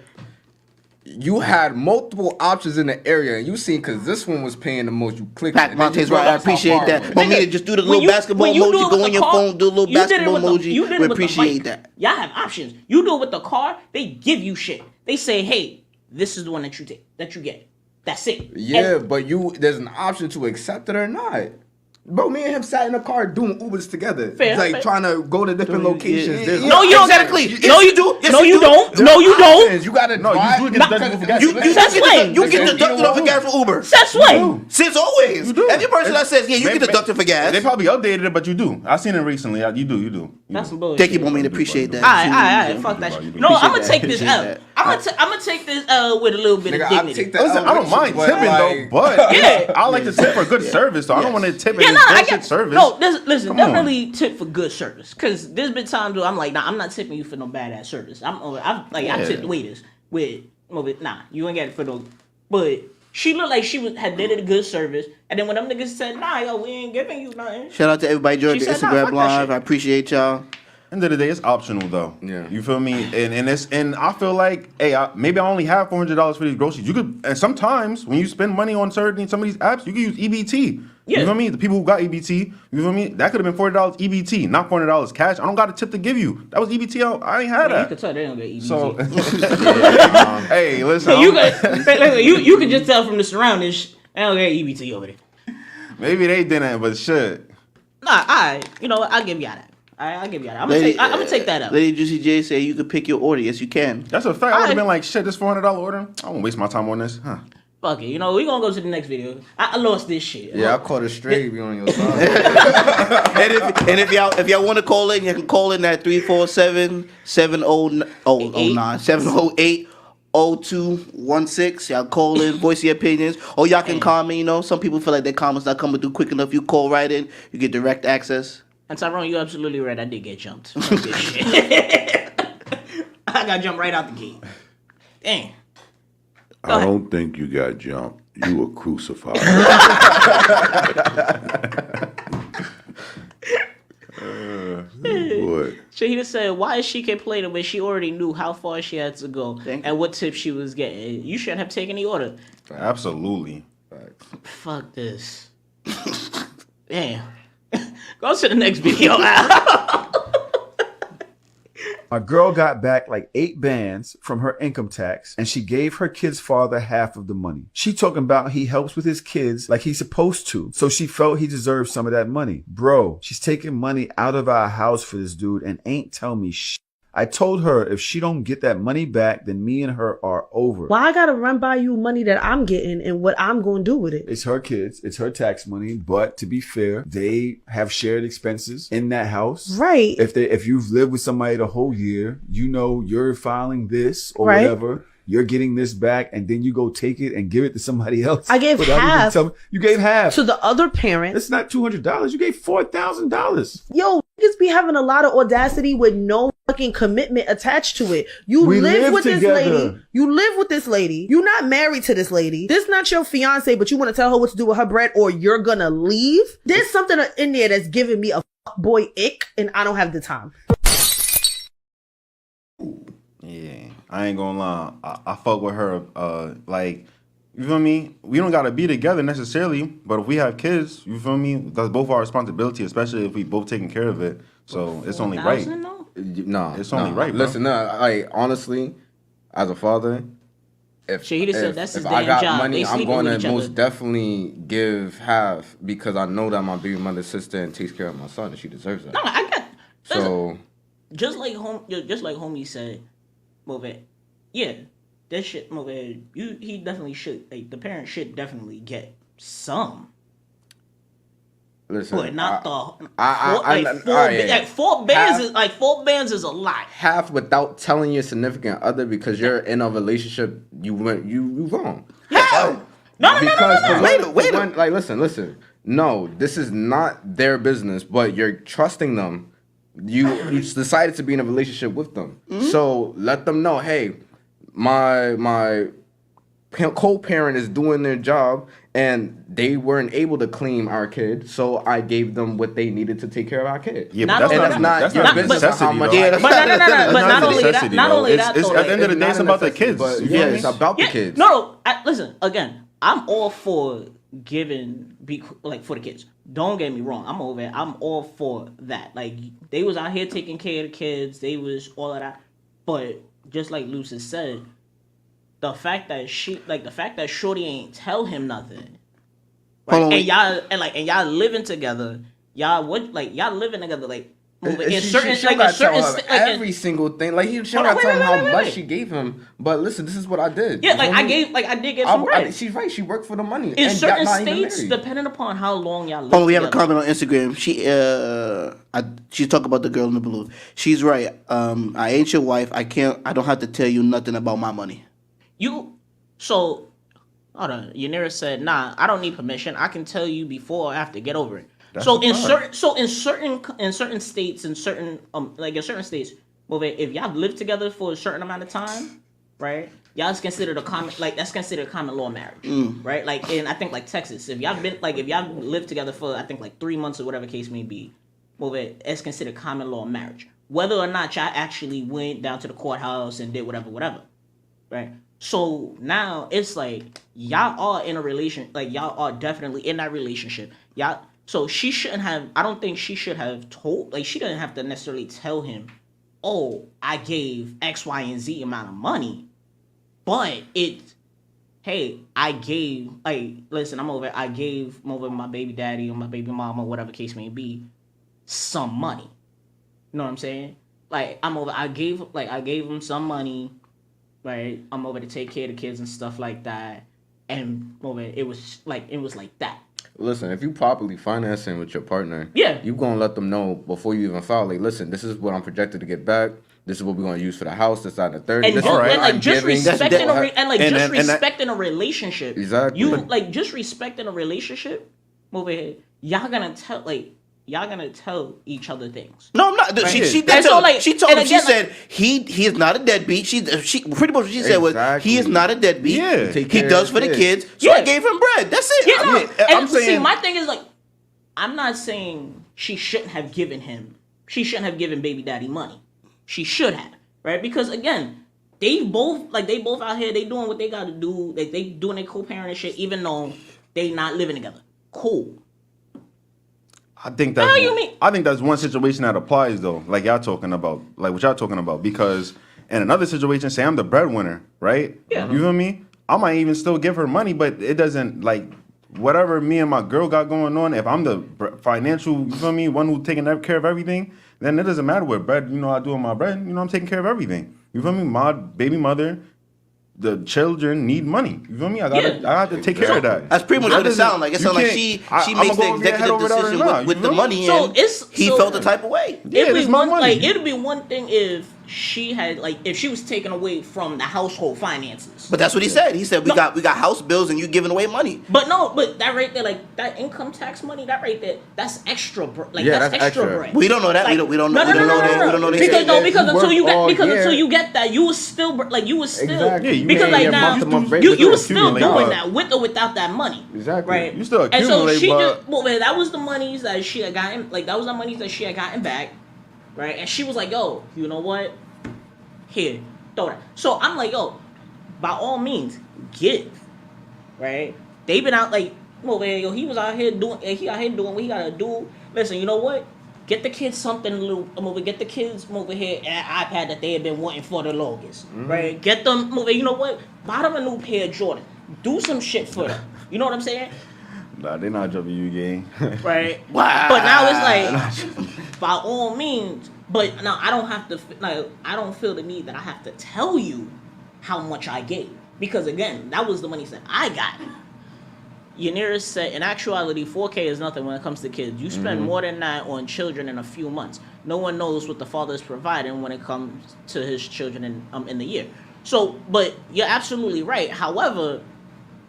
You had multiple options in the area, and you seen because this one was paying the most. You clicked. Pat Montes, right? I appreciate that. Want me to just do the little basketball emoji? Go on your phone, do a little basketball emoji. We appreciate that. Y'all have options. You do it with the car. They give you shit. They say, hey, this is the one that you take, that you get. That's it. Yeah, but there's an option to accept it or not. Bro, me and him sat in the car doing Ubers together. Fair, like fair. trying to go to different locations. There's No, you don't. Exactly. No, you do. No, you don't. No, you don't. You gotta No, drive. you do get deducted for gas. You Since when? get deducted off of gas for Uber. Since when? Since always. You do. Every person that says, yeah, you get deducted for gas. They probably updated it, but you do. I seen it recently. You do. That's some bullshit. Thank you, Mommy. Appreciate that. All right. Fuck that shit. No, I'm gonna take this Appreciate L. that. I'm gonna take this L with a little bit of Nigga, I dignity. take that. Listen, I don't mind tipping though, but Yeah. I like to tip for good service, so I don't want to tip Yeah, in no, I bullshit get service. No, listen, Come on. definitely tip for good service. Cause there's been times where I'm like, nah, I'm not tipping you for no badass service. I tipped waiters with nah, you ain't got it for no. But she looked like she had did it a good service, and then when them niggas said, nah, yo, we ain't giving you nothing. Shout out to everybody joining She the said, nah, Instagram fuck that live. shit. I appreciate y'all. End of the day, it's optional though. Yeah. You feel me? And I feel like, hey, maybe I only have $400 for these groceries. You could, and sometimes when you spend money on some of these apps, you can use EBT. Yeah. You feel me? The people who got EBT, you feel me? That could have been $40 EBT, not $400 cash. I don't got a tip to give you. That was EBT. I ain't had You that. could tell they don't get EBT. So, hey, listen. So you could just tell from the surroundings, they don't get EBT over there. Maybe they didn't, but shit. Nah, you know what? I'll give y'all that. I'll give y'all that. I'm gonna take that up. Lady Juicy J say you could pick your order. Yes, you can. That's a fact. I would have been like, shit, this $400 order? I won't waste my time on this. Huh. Fuck it. You know, we gonna go to the next video. I lost this shit. Yeah, I caught it straight. Be on your side. And if y'all want to call in, you can call in at 347-708-0216. Y'all call in, voice your opinions. Or y'all can comment, some people feel like their comments not coming through quick enough. You call right in, you get direct access. And Tyrone, you're absolutely right. I did get jumped. I got jumped right out the gate. Dang. I don't think you got jumped. You were crucified. Boy. Shahida said, why is she complaining when she already knew how far she had to go and what tips she was getting? You shouldn't have taken the order. Absolutely. Facts. Fuck this. Damn. Go to the next video, Al. My girl got back like 8 bands from her income tax, and she gave her kid's father half of the money. She talking about he helps with his kids like he's supposed to, so she felt he deserved some of that money. Bro, she's taking money out of our house for this dude and ain't tell me shit. I told her if she don't get that money back, then me and her are over. Why I gotta run by you money that I'm getting and what I'm gonna do with it? It's her kids. It's her tax money. But to be fair, they have shared expenses in that house. Right. If you've lived with somebody the whole year, you know you're filing this or Right. whatever. You're getting this back, and then you go take it and give it to somebody else. I gave without even half. you gave half To the other parent. It's not $200. You gave $4,000. Yo, niggas be having a lot of audacity with no fucking commitment attached to it. You We live with together. this lady. You live with this lady. You're not married to this lady. This not your fiance, but you want to tell her what to do with her bread or you're gonna leave. There's something in there that's giving me a boy ick, and I don't have the time. Yeah, I ain't gonna lie. I fuck with her. Like, you feel me? We don't gotta be together necessarily, but if we have kids, you feel me? That's both our responsibility, especially if we both taking care of it. So it's only right. No, It's only right, bro. Listen, like honestly, as a father, if Shit, he just said that's his I damn got job. money, They I'm sleeping going with to each most other. definitely give half because I know that my baby mother's sister and takes care of my son, and she deserves that. No, I got. So Just like homie said, move it. Yeah, that shit, move it. He definitely should. Like the parent should definitely get some. listen, But not yeah. four bands is a lot. Half without telling your significant other because you're in a relationship. You wrong. How? No. Wait. Like listen. No, this is not their business, but you're trusting them. You decided to be in a relationship with them, so let them know. Hey, my co-parent is doing their job, and they weren't able to claim our kid, so I gave them what they needed to take care of our kid. Yeah, but that's not your business. necessity, though. Yeah, But not only that, It's at the end of the day, it's about the kids. But You yeah, feel it's me? about the kids. No. Listen again. I'm all for giving, for the kids. Don't get me wrong. I'm over it. I'm all for that. Like they was out here taking care of the kids. They was all of that. But just like Lucy said, the fact that Shorty ain't tell him nothing. Right? And y'all living together. Y'all living together like. She gotta tell her every single thing. Like she gotta tell him how much she gave him. But listen, this is what I did. Yeah, I did give some bread. She's right. She worked for the money. In and certain not even states, married. depending upon how long y'all live Oh, we have a together. comment on Instagram. She talked about the girl in the blue. She's right. I ain't your wife. I don't have to tell you nothing about my money. Hold on. Yanira said, "Nah, I don't need permission. I can tell you before or after. Get over it." That's So the in part. certain states, if y'all live together for a certain amount of time, right? Y'all is considered that's considered common law marriage, right? Like in I think like Texas, if y'all live together for I think like 3 months or whatever case may be, it's considered common law marriage. Whether or not y'all actually went down to the courthouse and did whatever, right? So now it's like y'all are in a relation, like y'all are definitely in that relationship. Y'all. So she shouldn't have. I don't think she should have told. Like she didn't have to necessarily tell him, "Oh, I gave X, Y, and Z amount of money," but hey, I gave. Like, listen, I gave my baby daddy or my baby mama, whatever case may be, some money. You know what I'm saying? Like I gave him some money. Right, I'm over to take care of the kids and stuff like that, and it was like that. Listen, if you properly financing with your partner, Yeah. you gonna let them know before you even file. Like, listen, this is what I'm projected to get back. This is what we're gonna use for the house. This out of the 30. And, This just, is what and like I'm just giving. respecting and respecting a relationship. Exactly. You like just respecting a relationship. Over here, y'all gonna tell each other things. No, I'm not. Right. She And so, like, she told and him. She again, said he is not a deadbeat. She pretty much what she said was he is not a deadbeat. Yeah. Take He care does of for the his kids. kids. So I Yeah. gave him bread. That's it. Yeah, I no. mean, And I'm saying see, my thing is like, I'm not saying she shouldn't have given baby daddy money. She should have, right? Because again, they both out here, they doing what they got to do. They doing their co-parent and shit. Even though They not living together. Cool. I think that's. How you mean? I think that's one situation that applies though, like y'all talking about, like what y'all talking about. Because in another situation, say I'm the breadwinner, right? Yeah. You feel me? I might even still give her money, but it doesn't like whatever me and my girl got going on. If I'm the financial, you feel me, one who taking care of everything, then it doesn't matter what bread, I do with my bread. I'm taking care of everything. You feel me? My baby mother. The children need money. You feel me? I got to take care of that. That's pretty much what it sounds like. It sounds like she makes the executive decision with the money, and he felt the type of way. It'd be one, like, it'd be one thing if she had, like, if she was taken away from the household finances. But that's what he said. He said we got house bills and you giving away money. But no, but that right there, like that income tax money, that right there, that's extra. That's extra bread. We don't know that. Like, we don't know. We don't know. Because until you get that, you was still Exactly. because like now you was still doing accumulate. that with or without that money. Exactly. Right. You still And so accumulate, she but just that was the monies that she had gotten. Like that was the monies that she had gotten back. Right. And she was like, "Yo, you know what? Here, throw that." So I'm like, "Yo, by all means, give." Right. They been out like, yo, he was out here doing. He out here doing what he gotta do. Listen, you know what? Get the kids something little. Get the kids over here an iPad that they have been wanting for the longest. Right. Get them over. You know what? Buy them a new pair of Jordan. Do some shit for them. You know what I'm saying? nah, they not jumping you, gang. Right. Wow. But now it's like, by all means. But now I don't have to. Like, I don't feel the need that I have to tell you how much I gave, because again, that was the money that I got. Yanira said, in actuality, 4K is nothing when it comes to kids. You spend more than that on children in a few months. No one knows what the father is providing when it comes to his children in the year. So, but you're absolutely right. However,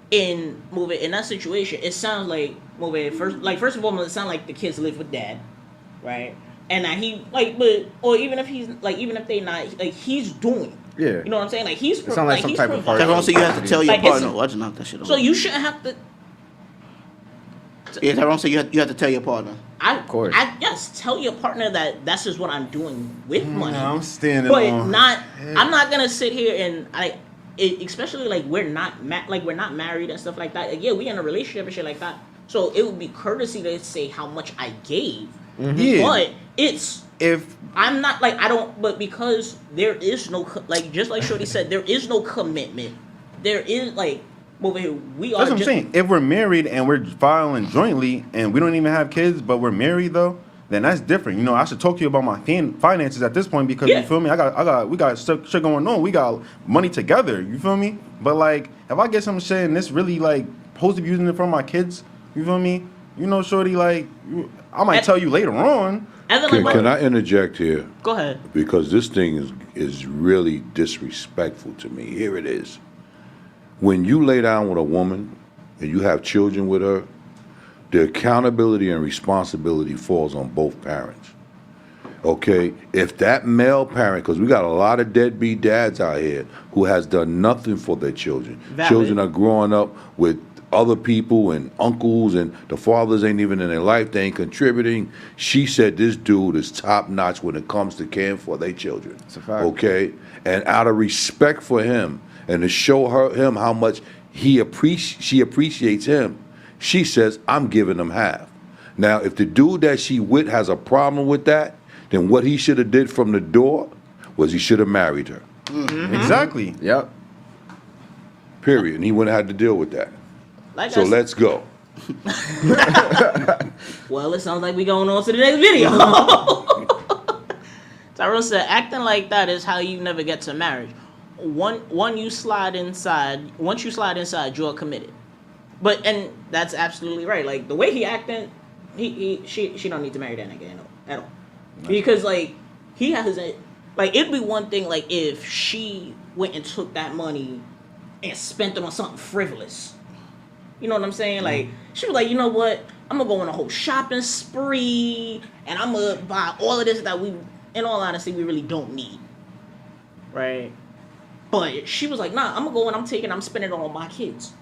in that situation, it sounds like first of all, it sounds like the kids live with dad, right? And that he even if they not like, he's doing. Yeah. You know what I'm saying? Like he's it sounds like some type of part. Tyrone, so you have to tell your Like, partner. Watch knock that shit off. So you shouldn't have to. Yeah, Tyrone, so you have to tell your partner. Of course. Yes, tell your partner that that's just what I'm doing with money. I'm standing but on. I'm not gonna sit here and especially like we're not married and stuff like that. Like, yeah, we in a relationship and shit like that. So it would be courtesy to say how much I gave. Yeah. But it's If I'm not like I don't. But because there is no just like Shorty said, there is no commitment. There is like. Over here, we that's what I'm saying. If we're married and we're filing jointly and we don't even have kids, but we're married though, then that's different. I should talk to you about my finances at this point because you feel me. We got shit going on. We got money together. You feel me? But like, if I get some shit and this really like supposed to be using it for my kids, you feel me? Shorty, like, I might tell you later on. Can I interject here? Go ahead. Because this thing is really disrespectful to me. Here it is. When you lay down with a woman and you have children with her, the accountability and responsibility falls on both parents. Okay? If that male parent, because we got a lot of deadbeat dads out here who has done nothing for their children. Valid. Children are growing up with other people and uncles, and the fathers ain't even in their life. They ain't contributing. She said this dude is top notch when it comes to caring for their children. It's a fact. Okay? And out of respect for him, and to show him how much she appreciates him, she says, I'm giving him half. Now, if the dude that she with has a problem with that, then what he should have did from the door was he should have married her. Mm-hmm. Exactly. Yep. Period. And he wouldn't have had to deal with that. So let's go. Well, it sounds like we going on to the next video. Tyrone said, acting like that is how you never get to marriage. Once you slide inside, you're committed. And that's absolutely right. Like the way he acting, she don't need to marry that nigga at all. Because like he has it'd be one thing like if she went and took that money and spent it on something frivolous. You know what I'm saying? Like she was like, you know what? I'm gonna go on a whole shopping spree and I'm gonna buy all of this that we, in all honesty, we really don't need. Right? But she was like, nah, I'm gonna go and I'm spending it on my kids.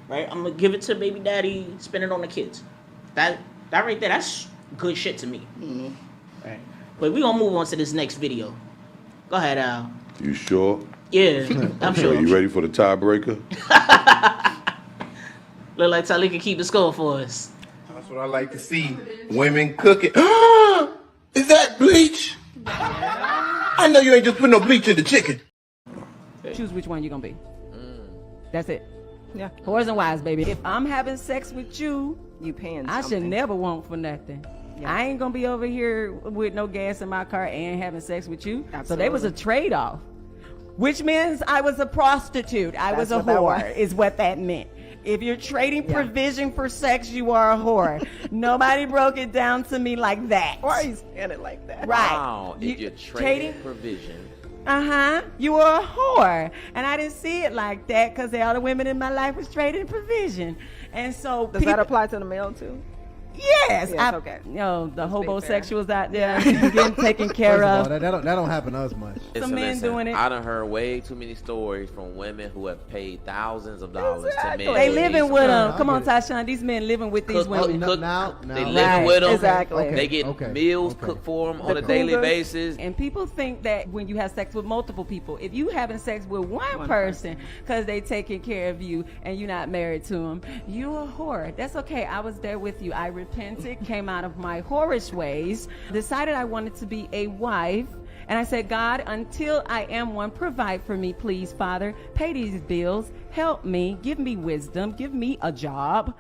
Right? I'm gonna give it to baby daddy, spend it on the kids. That right there, that's good shit to me. Mm-hmm. Right. But we gonna move on to this next video. Go ahead, Al. You sure? Yeah, I'm sure. Are you ready for the tiebreaker? Look like Tali can keep the score for us. That's what I like to see. Women cooking. Is that bleach? I know you ain't just putting no bleach in the chicken. Choose which one you're gonna be. That's it. Yeah. Whores and wives, baby. If I'm having sex with you, paying I should something. never want for nothing. Yeah. I ain't gonna be over here with no gas in my car and having sex with you. So there was a trade-off. Which means I was a prostitute. I was a what that whore, was. is what that meant. If you're trading provision for sex, you are a whore. Nobody broke it down to me like that. Why are you saying it like that? Right. Wow, if you're trading provision. You were a whore. And I didn't see it like that because all the women in my life was trading provision. And so Does that apply to the male too? Yes. Okay. You know, the homosexuals out there getting taken care First of. of all, that don't happen to us much. Men doing it. I done heard way too many stories from women who have paid thousands of dollars to men. They living with them. I Come on, get Tashawn. These men living with these women. They living with them. Exactly. They get meals cooked for them on a daily basis. And people think that when you have sex with multiple people, if you having sex with one person because they taking care of you and you're not married to them, you a whore. That's okay. I was there with you. I repented, came out of my whorish ways, decided I wanted to be a wife. And I said, God, until I am one, provide for me, please, Father. Pay these bills. Help me. Give me wisdom. Give me a job.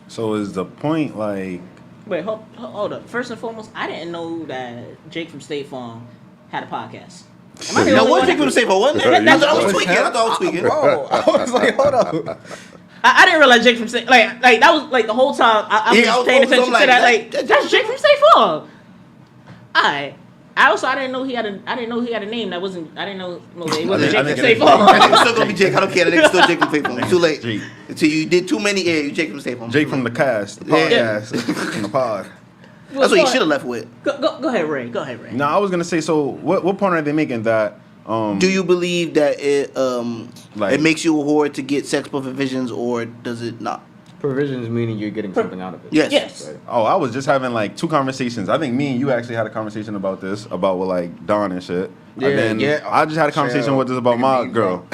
So is the point like? Wait, hold up. First and foremost, I didn't know that Jake from State Farm had a podcast. Am I the Now, only what one Jake from State Farm? Wasn't it? I was tweaking. I thought I was tweaking. Bro, I was like, hold up. I didn't realize Jake from State like that was like the whole time I was paying attention to that. Like that's Jake from State Farm. Alright. I didn't know he had a name that wasn't. I didn't know it wasn't Jake from State Farm. I think it's still gonna be Jake. I don't care. That nigga's still Jake from State Farm. Too late. Until you did too many. Yeah, you Jake from State Farm. Jake from the cast, the podcast, from the pod. That's what you should have left with. Go ahead, Ray. Go ahead, Ray. No, I was gonna say. So, what point are they making that? Do you believe that it makes you a whore to get sex provisions, or does it not? Provisions meaning you're getting something out of it. Yes. Right. Oh, I was just having like two conversations. I think me and you actually had a conversation about this, about with like Dawn and shit. Yeah, and then I just had a conversation with this about my girl.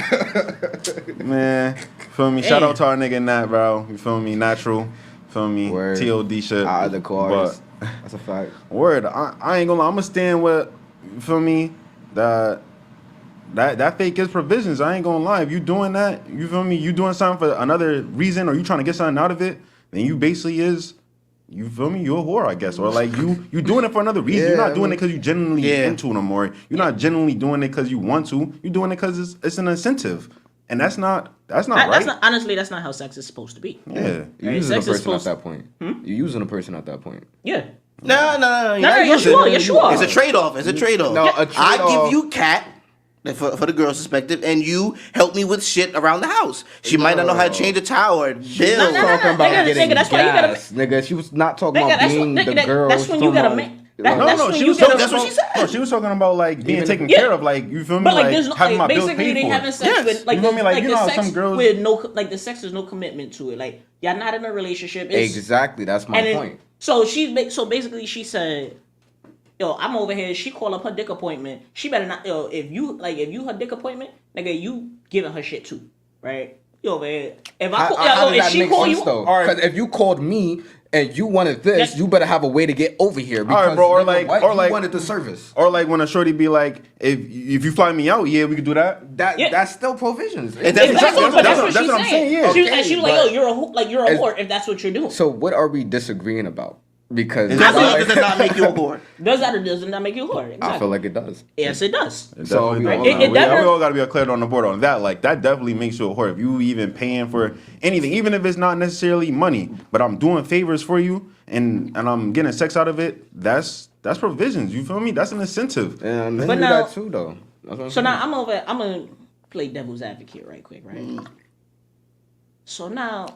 Man, feel me? Shout out to our nigga Nat, bro. You feel me? Natural. Feel me? Word. TOD shit. The cars. That's a fact. Word. I ain't gonna lie. I'm gonna stand with. You feel me? That fake is provisions. I ain't gonna lie. If you doing that, you feel me? You doing something for another reason, or you trying to get something out of it, then you basically is, you feel me? You're a whore, I guess, or like you doing it for another reason. Yeah, you're not doing it because you genuinely into them, or you're not genuinely doing it because you want to. You're doing it because it's an incentive, and that's not right. Honestly, that's not how sex is supposed to be. Yeah, you're using a person at that point. You're using a person at that point. Yeah. No. Yes, you are. It's a trade-off. It's a trade-off. No, a trade-off. I give you cat. For the girl's perspective, and you help me with shit around the house. She might not know how to change a towel or bill. Talking about getting gas, nigga. She was not talking about being the girl. That's when you gotta make. She was that's what she said. No, she was talking about like being taken care of, like you feel me, but like there's no, having my bills basically paid they for. having sex with like you feel me, like you know how the sex some girls with no like the sex there's no commitment to it. Like y'all not in a relationship. Exactly, that's my point. So basically she said, yo, I'm over here. She call up her dick appointment. She better not. Yo, if you her dick appointment, nigga, you giving her shit too, right? You over here. If she call you, because if you called me and you wanted this, you better have a way to get over here. Because, all right, bro, or you wanted the service, or like when a shorty be like, if you fly me out, yeah, we could do that. That's still provisions. That's what I'm saying. Yeah, she was like, yo, you're a whore if that's what you're doing. So what are we disagreeing about? Because does that not make you a whore? Does that or does it not make you a whore? Exactly. I feel like it does. Yes, it does. So we all got to be clear on the board on that. Like that definitely makes you a whore if you even paying for anything, even if it's not necessarily money. But I'm doing favors for you, and I'm getting sex out of it. That's provisions. You feel me? That's an incentive. And men do that too, though. So now I'm gonna play devil's advocate right quick, right? So now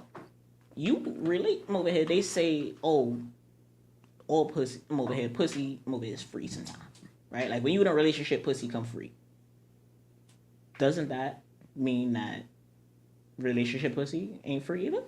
you really over here. They say, oh. All pussy, I'm over here. Pussy, I'm over here is free sometimes, right? Like when you in a relationship, pussy come free. Doesn't that mean that relationship pussy ain't free either?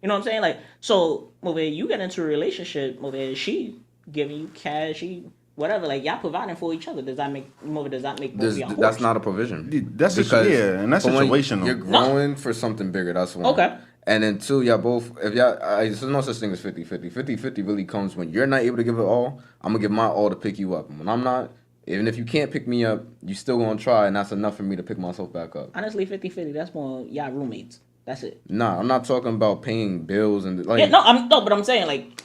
You know what I'm saying? Like, so over here, you get into a relationship, over here, she giving you cash, she whatever. Like y'all providing for each other. Does that make both of y'all That's whores? not a provision. That's and that's for one, situational. You're growing for something bigger. That's one. Okay. And then two, y'all both, if y'all, there's no such thing as 50-50. 50-50 really comes when you're not able to give it all. I'm going to give my all to pick you up. And when I'm not, even if you can't pick me up, you still going to try, and that's enough for me to pick myself back up. Honestly, 50-50, that's more y'all roommates. That's it. Nah, I'm not talking about paying bills and like. Yeah, but I'm saying like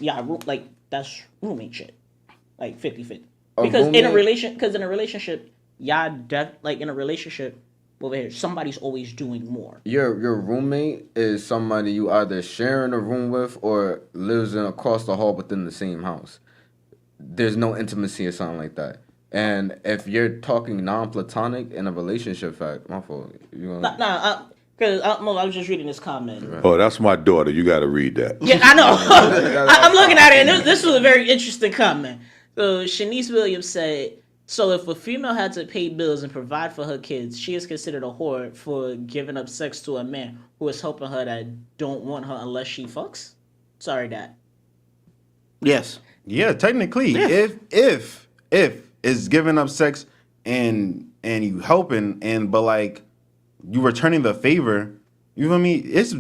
like that's roommate shit. Like 50-50. Because in a relationship, y'all in a relationship over here, somebody's always doing more. Your roommate is somebody you either sharing a room with or lives in across the hall within the same house. There's no intimacy or something like that. And if you're talking non-platonic in a relationship, my fault. Because I was just reading this comment. Right. Oh, that's my daughter. You got to read that. Yeah, I know. I'm looking at it, and this was a very interesting comment. So Shanice Williams said, so if a female had to pay bills and provide for her kids, she is considered a whore for giving up sex to a man who is helping her that don't want her unless she fucks? Sorry, Dad. Yes. Yeah, technically, if it's giving up sex and you helping but like you returning the favor, you know what I mean? It's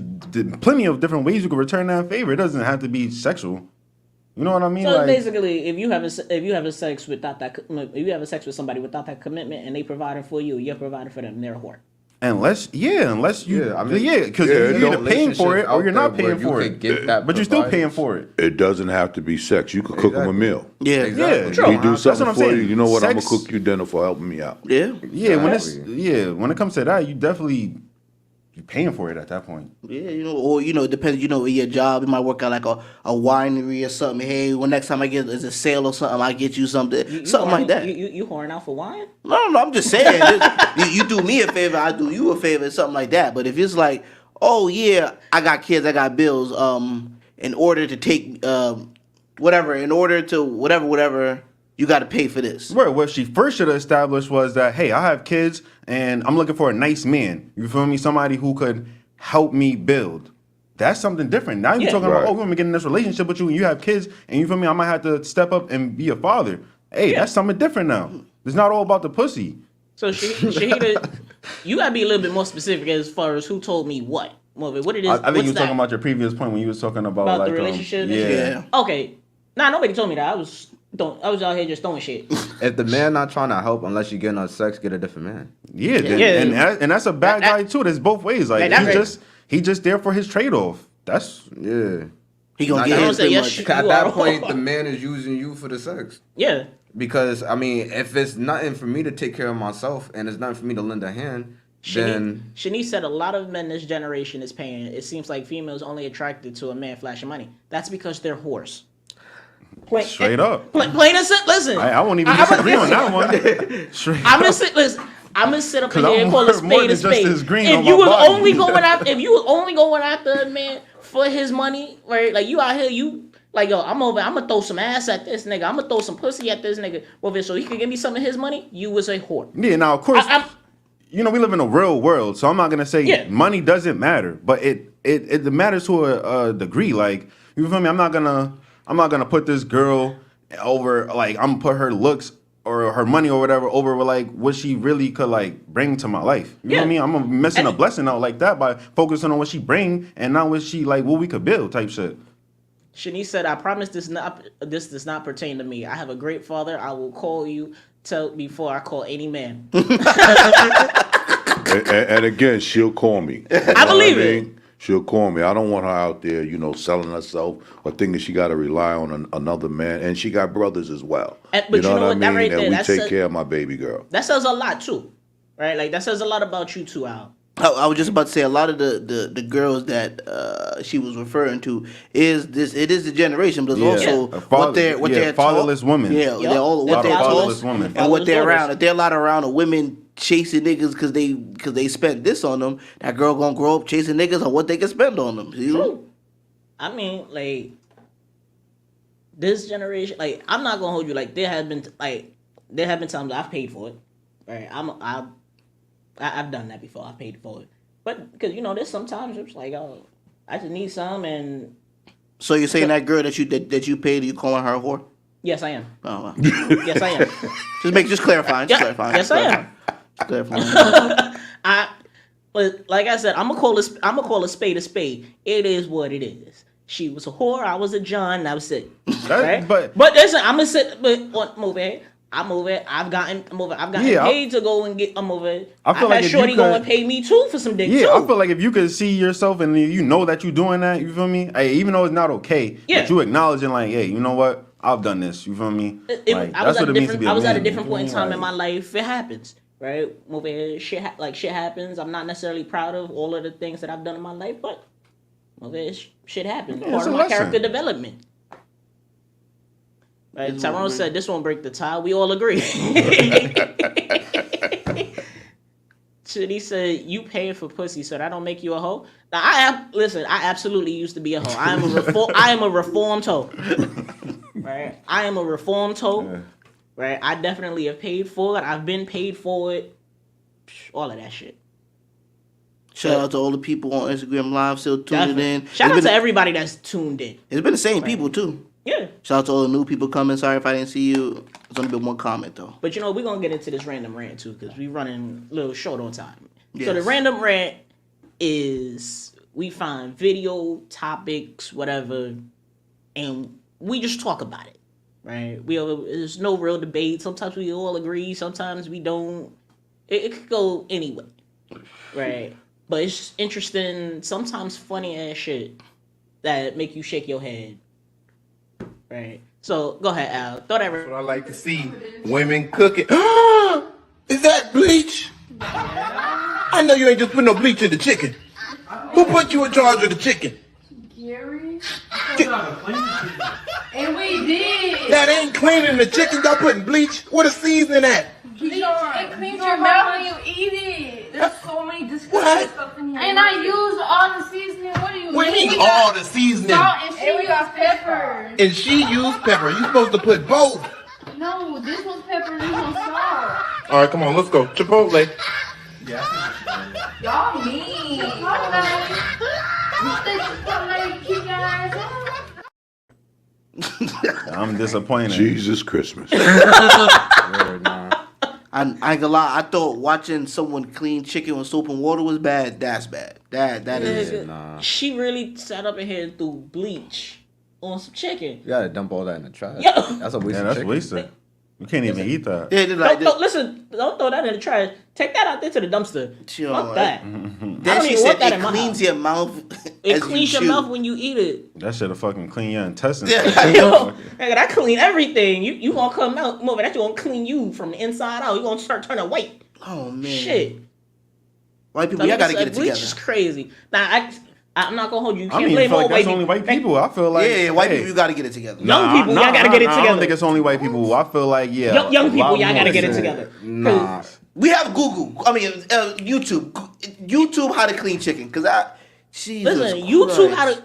plenty of different ways you can return that favor. It doesn't have to be sexual. You know what I mean? So like, basically, if you have a sex with somebody without that commitment and they providing for you, you're providing for them, they're a whore. Unless you, because you're either paying for it or you're not paying for it. But you're still paying for it. It doesn't have to be sex. You could cook them a meal. Yeah, We do something for you. You know what? I'm Sex, gonna cook you dinner for helping me out. Yeah. When it comes to that, you're paying for it at that point. Yeah, it depends. In your job, you might work out like a winery or something. Hey, well, next time I get a sale or something, I get you something, like that. You whoring out for wine? No, I'm just saying. you do me a favor, I do you a favor, something like that. But if it's like, oh yeah, I got kids, I got bills. In order to take whatever. You got to pay for this. Right. What she first should have established was that, hey, I have kids and I'm looking for a nice man. You feel me? Somebody who could help me build. That's something different. Now you're talking about, we're going to get in this relationship with you and you have kids and you feel me? I might have to step up and be a father. Hey, that's something different now. It's not all about the pussy. So Shahida, you got to be a little bit more specific as far as who told me what. What it is? I think you were talking about your previous point when you was talking about like the relationship. Yeah. Okay. Nah, nobody told me that. I was out here just throwing shit. If the man not trying to help unless you're getting on sex, get a different man. Yeah. And that's a bad guy too. There's both ways. Like he just there for his trade off. That's he gonna get his pretty much. At that point, the man is using you for the sex. Yeah. Because I mean, if it's nothing for me to take care of myself and it's nothing for me to lend a hand, then Shanice said a lot of men this generation is paying. It seems like females only attracted to a man flashing money. That's because they're whores. Straight up. Plain and simple. Listen, I won't even disagree on that one. I'm gonna sit up in here and call a spade a spade. If you was only going after a man for his money, right? Like you out here, I'm gonna throw some ass at this nigga. I'm gonna throw some pussy at this nigga. Well, so he could give me some of his money. You was a whore. Yeah. Now, of course, we live in a real world, so I'm not gonna say money doesn't matter, but it matters to a degree. Like, you feel me? I'm not gonna put this girl over, like, I'm gonna put her looks or her money or whatever over like what she really could like bring to my life. You know what I mean? I'm missing a blessing out like that by focusing on what she bring and not what she like what we could build type shit. Shanice said, I promise this does not pertain to me. I have a great father. I will call you before I call any man. and again, she'll call me. I believe it. She'll call me. I don't want her out there, selling herself or thinking she got to rely on another man. And she got brothers as well. But you know what I mean? Right there, and we take care of my baby girl. That says a lot too, right? Like that says a lot about you too, Al. I was just about to say a lot of the girls that she was referring to it is the generation, but it's also what they're fatherless women. Yeah, they're all what they're fatherless women and what they're around. If they're a lot around of women chasing niggas because they spent this on them, that girl gonna grow up chasing niggas on what they can spend on them. True. I mean, like this generation, like I'm not gonna hold you. Like there have been times I've paid for it. Right, I've done that before. I paid for it, but because there's sometimes it's like, oh, I just need some. And so you're saying that girl that you paid, you calling her a whore? Yes, I am. Oh, wow. Yes, I am. Just clarifying. Just clarifying. Yes, I am. Just clarifying. But like I said, I'm gonna call a spade a spade. It is what it is. She was a whore. I was a John. That was it. Right? But listen, I'm gonna sit. But move it. I'm over it. I've gotten paid to go and get. I'm over it. I feel like had Shorty go and pay me too for some dick too. Yeah, I feel like if you could see yourself and you know that you're doing that, you feel me? Hey, even though it's not okay, but you acknowledging like, hey, you know what? I've done this. You feel me? I was at a different point in time in my life. It happens, right? Move it. Shit happens. I'm not necessarily proud of all of the things that I've done in my life, but move it. Shit happens. Part of my character development. Right? Tyrone said this won't break the tie. We all agree. He said you paying for pussy, so that don't make you a hoe. Now I absolutely used to be a hoe. I am a reformed hoe. Right? I am a reformed hoe. Yeah. Right? I definitely have paid for it. I've been paid for it. All of that shit. Shout out to all the people on Instagram Live still tuning in. Shout out to everybody that's tuned in. It's been the same people too. Yeah. Shout out to all the new people coming. Sorry if I didn't see you. It's only been one comment though. But we're going to get into this random rant too because we're running a little short on time. Yes. So the random rant is we find video, topics, whatever, and we just talk about it. Right? There's no real debate. Sometimes we all agree. Sometimes we don't. It could go anyway. Right? But it's just interesting, sometimes funny ass shit that make you shake your head. Right. So go ahead, Al. Throw that. That's what I like to see. Women cooking. Is that bleach? I know you ain't just put no bleach in the chicken. Who put you in charge of the chicken? Gary? And we did. That ain't cleaning the chicken. Y'all putting bleach. What is seasoning at? Bleach. It cleans your mouth when you eat it. There's so many disgusting stuff in here. And I used all the seasoning. What do you mean? What do you mean all the seasoning? Salt and we got pepper. And she used pepper. You supposed to put both. No, this one's pepper, this one's salt. All right, come on, let's go. Chipotle. Y'all mean. I'm disappointed. Jesus Christmas. I ain't gonna lie. I thought watching someone clean chicken with soap and water was bad. That's bad. That is. Nah. She really sat up in here and threw bleach on some chicken. You gotta dump all that in the trash. Yo. That's a waste of chicken. Wasted. You can't even eat that. Don't throw that in the trash. Take that out there to the dumpster. Fuck that. Then she said it cleans your mouth. It cleans your mouth when you eat it. That shit'll fucking clean your intestines. Yo, nigga, that clean everything. You gonna come out more, that you gonna clean you from the inside out. You gonna start turning white. Oh man. Shit. White people, y'all gotta get it together. Bleach is crazy. Now I'm not gonna hold you. You can't I blame feel all like that's only white people. I feel like white people, you gotta get it together. Young people, y'all gotta get it together. I don't think it's only white people. I feel like young people, y'all gotta get it together. Nah. We have Google. I mean, YouTube. YouTube how to clean chicken. Cause listen, YouTube how to.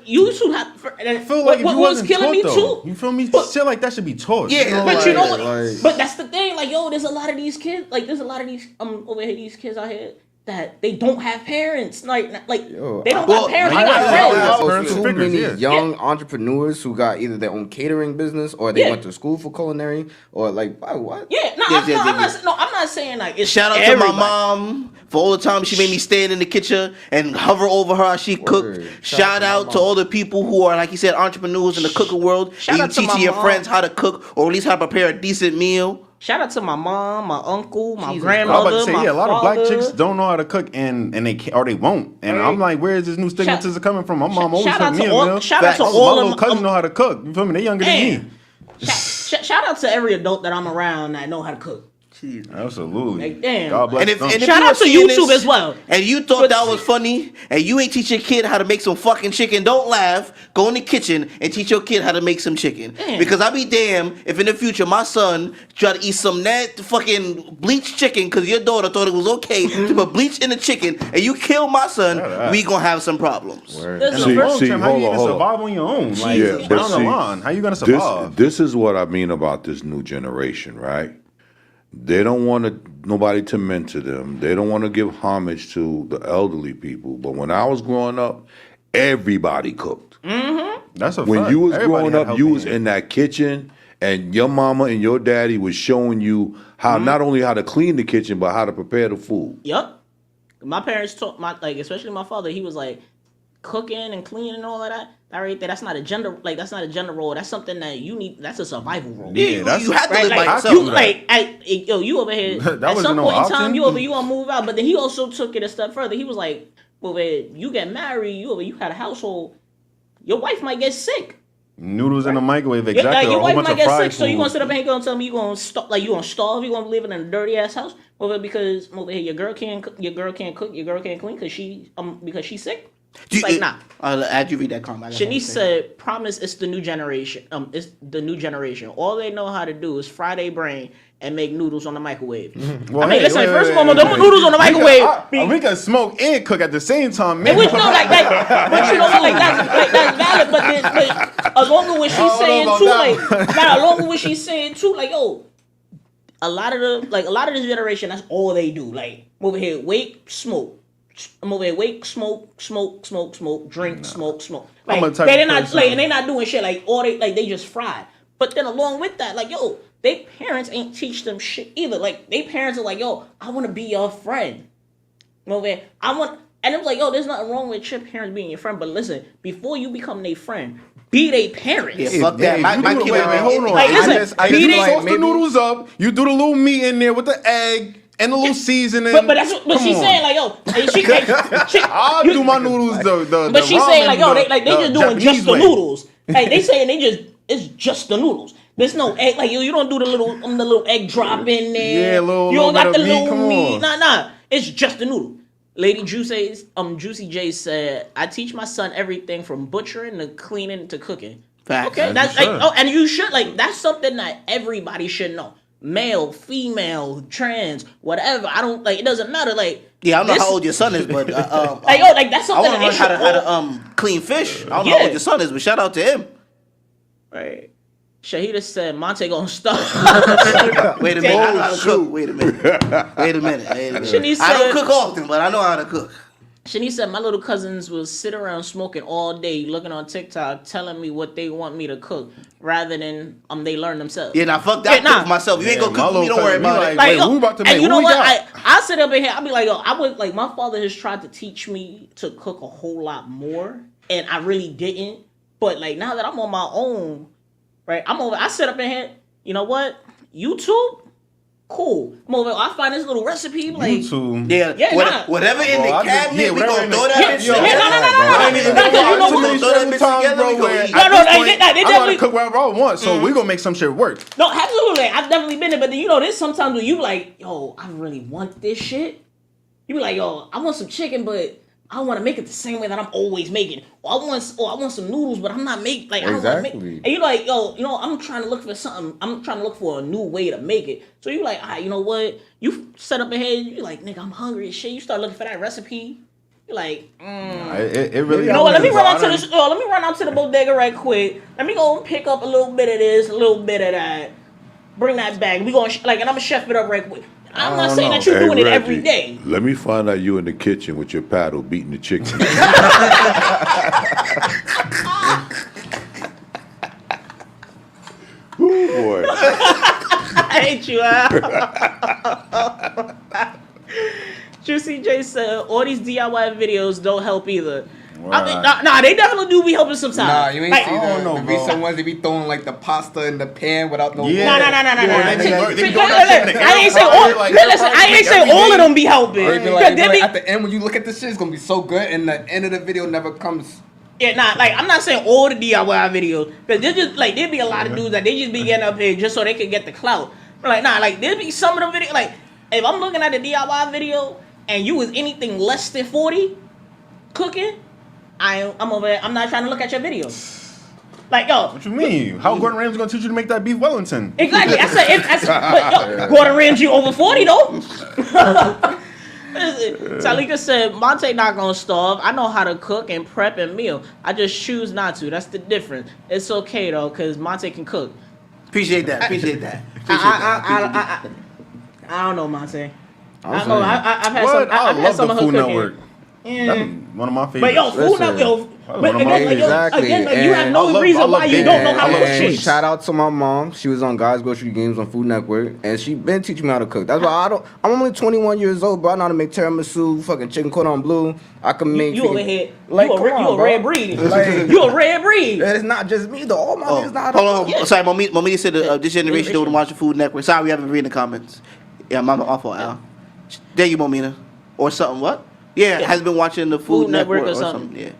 I feel like what was killing me too. You feel me? Shit like that should be taught. Yeah, but you know what? But that's the thing. Like, yo, there's a lot of these kids. Like, there's a lot of these over here. These kids out here that they don't have parents. Like yo, they don't got parents. They got friends. Too many young entrepreneurs who got either their own catering business or they went to school for culinary or like what? Yeah, I'm not saying like it's shout out to my mom for all the time she made me stand in the kitchen and hover over her as she cooked. Shout out to all the people who are, like you said, entrepreneurs in the cooking world. And you teaching your friends how to cook or at least how to prepare a decent meal. Shout out to my mom, my uncle, my grandmother. I was about to say, a lot of black chicks don't know how to cook and they can't, or they won't. And I'm like, where is this new stigmatism coming from? My mom always cooked me a meal. Shout out to all my little cousin know how to cook. You feel me? They younger than me. Shout out to every adult that I'm around that know how to cook. Absolutely. Like, damn. God bless and if shout out to YouTube as well. And you thought that was funny, and you ain't teach your kid how to make some fucking chicken, don't laugh. Go in the kitchen and teach your kid how to make some chicken. Damn. Because I be damn if in the future my son try to eat some that fucking bleached chicken because your daughter thought it was okay to put bleach in the chicken, and you kill my son, we gonna have some problems. See, how you even survive on your own? Like, down the line, how you gonna survive? This is what I mean about this new generation, right? They don't want nobody to mentor them. They don't want to give homage to the elderly people. But when I was growing up, everybody cooked. Mm-hmm. That's a when fact. you was Everybody growing up, you was hand. in that kitchen and your mama and your daddy was showing you how not only how to clean the kitchen but how to prepare the food. Yup. My parents taught especially my father. He was like, cooking and cleaning and all of that. That right there, that's not a gender role. That's something that you need. That's a survival role. Yeah, you have to live by yourself. You over here. That at some wasn't no point in option. time, you gonna move out. But then he also took it a step further. He was like, well, you get married, you had a household. Your wife might get sick. Noodles in the microwave, exactly. Your a wife whole bunch might of get fried sick, so you food. gonna sit up and gonna tell me you gonna starve? You gonna live in a dirty ass house? Well, because your girl can't cook, your girl can't clean because she's sick. Nah. After you read that comment, Shanice said, "Promise, it's the new generation. It's the new generation. All they know how to do is fry their brain and make noodles on the microwave." Well, First of all, them noodles on the microwave. We can smoke and cook at the same time, man. Which that's valid. But along with what she's saying too, along with what she's saying too, yo, a lot of this generation, that's all they do. Like, over here, wake, smoke. I'm over here, wake, smoke, drink, smoke. Like, they're not and they not doing shit they just fried. But then along with that, they parents ain't teach them shit either. Like, they parents are like, yo, I want to be your friend. Over here, and it was like, yo, there's nothing wrong with your parents being your friend. But listen, before you become their friend, be their parents. Yeah, fuck that. My kid, hold on. You sauce the noodles up. You do the little meat in there with the egg. And a little seasoning. But that's what she's saying, I'll do my noodles. But she's saying, they just doing just the noodles. They saying it's just the noodles. There's no egg. You don't do the little egg drop in there. Yeah, you don't got the little meat. Nah. It's just the noodle. Lady Juicy J said, "I teach my son everything from butchering to cleaning to cooking." Facts. Okay, that's and you should that's something that everybody should know. Male, female, trans, whatever. I don't it doesn't matter. I don't know how old your son is, but that's something. I want to learn how to clean fish. I don't know how old your son is, but shout out to him. Right. Shahida said Monty gonna stop. Wait a minute. I know how to cook. Wait a minute. Shanice I don't said- cook often, but I know how to cook. Shanice said my little cousins will sit around smoking all day, looking on TikTok, telling me what they want me to cook, rather than they learn themselves. Yeah, now fuck that. I cook myself. You ain't gonna cook for me. Don't worry about it. Wait, who about to make? And you know Who we what? got? I sit up in here. I be like, yo, I would my father has tried to teach me to cook a whole lot more, and I really didn't. But now that I'm on my own, right? I sit up in here. You know what? YouTube. Cool. I'm over. I find this little recipe. YouTube. Whatever in the cabinet, we gonna throw that bitch I gotta cook whatever I want, so we gonna make some shit work. No, absolutely. I've definitely been there, but there's sometimes when you like, yo, I really want this shit. You be like, yo, I want some chicken, but I don't want to make it the same way that I'm always making. Or I want some noodles, but I'm not making I don't want to make. And you like, yo, I'm trying to look for something. I'm trying to look for a new way to make it. So you like, you know what? You set up ahead. You like, nigga, I'm hungry as shit. You start looking for that recipe. You're like, it really. You know what? Let me run out to this. Let me run out to the bodega right quick. Let me go and pick up a little bit of this, a little bit of that. Bring that back. We gonna and I'm gonna chef it up right quick. I'm not saying that you're doing it every day. Let me find out you in the kitchen with your paddle beating the chicken. Ooh, boy. I hate you, Juicy J said, all these DIY videos don't help either. Nah, they definitely do be helping sometimes. Nah, you ain't see I don't know, the recent bro. ones they be throwing the pasta in the pan without no. Yeah. Nah. I ain't say all of them be helping. At the end when you look at this shit, it's gonna be so good, and the end of the video never comes. Yeah, I'm not saying all the DIY videos, but there's just there be a lot of dudes that they just be getting up here just so they can get the clout. But there be some of the video if I'm looking at the DIY video and you was anything less than 40 cooking, I'm over there. I'm not trying to look at your video. Yo. What you mean? How Gordon Ramsay gonna teach you to make that beef Wellington? Exactly. But Gordon Ramsay over 40 though. Talika said, Monty not gonna starve. I know how to cook and prep and meal. I just choose not to. That's the difference. It's okay though, cause Monty can cook. Appreciate that. I don't know, Monty. I don't know. I've had some of her Food cooking. Network. Yeah. That's one of my favorites. But Food Network. But again, you have no reason why you don't know how to cook shit. Shout out to my mom. She was on Guys Grocery Games on Food Network, and she been teaching me how to cook. That's why I'm only 21 years old, but I know how to make tiramisu, fucking chicken cordon bleu. I can make. You over here. Like, you a rare breed. You a rare breed. It's not just me though. All my niggas not. Hold on. Sorry, Mommy said this generation don't watch the Food Network. Sorry, we haven't read the comments. Yeah, my awful Al. There you, Momina. Or something. What? Yeah, has been watching the Food Network or something. Yeah.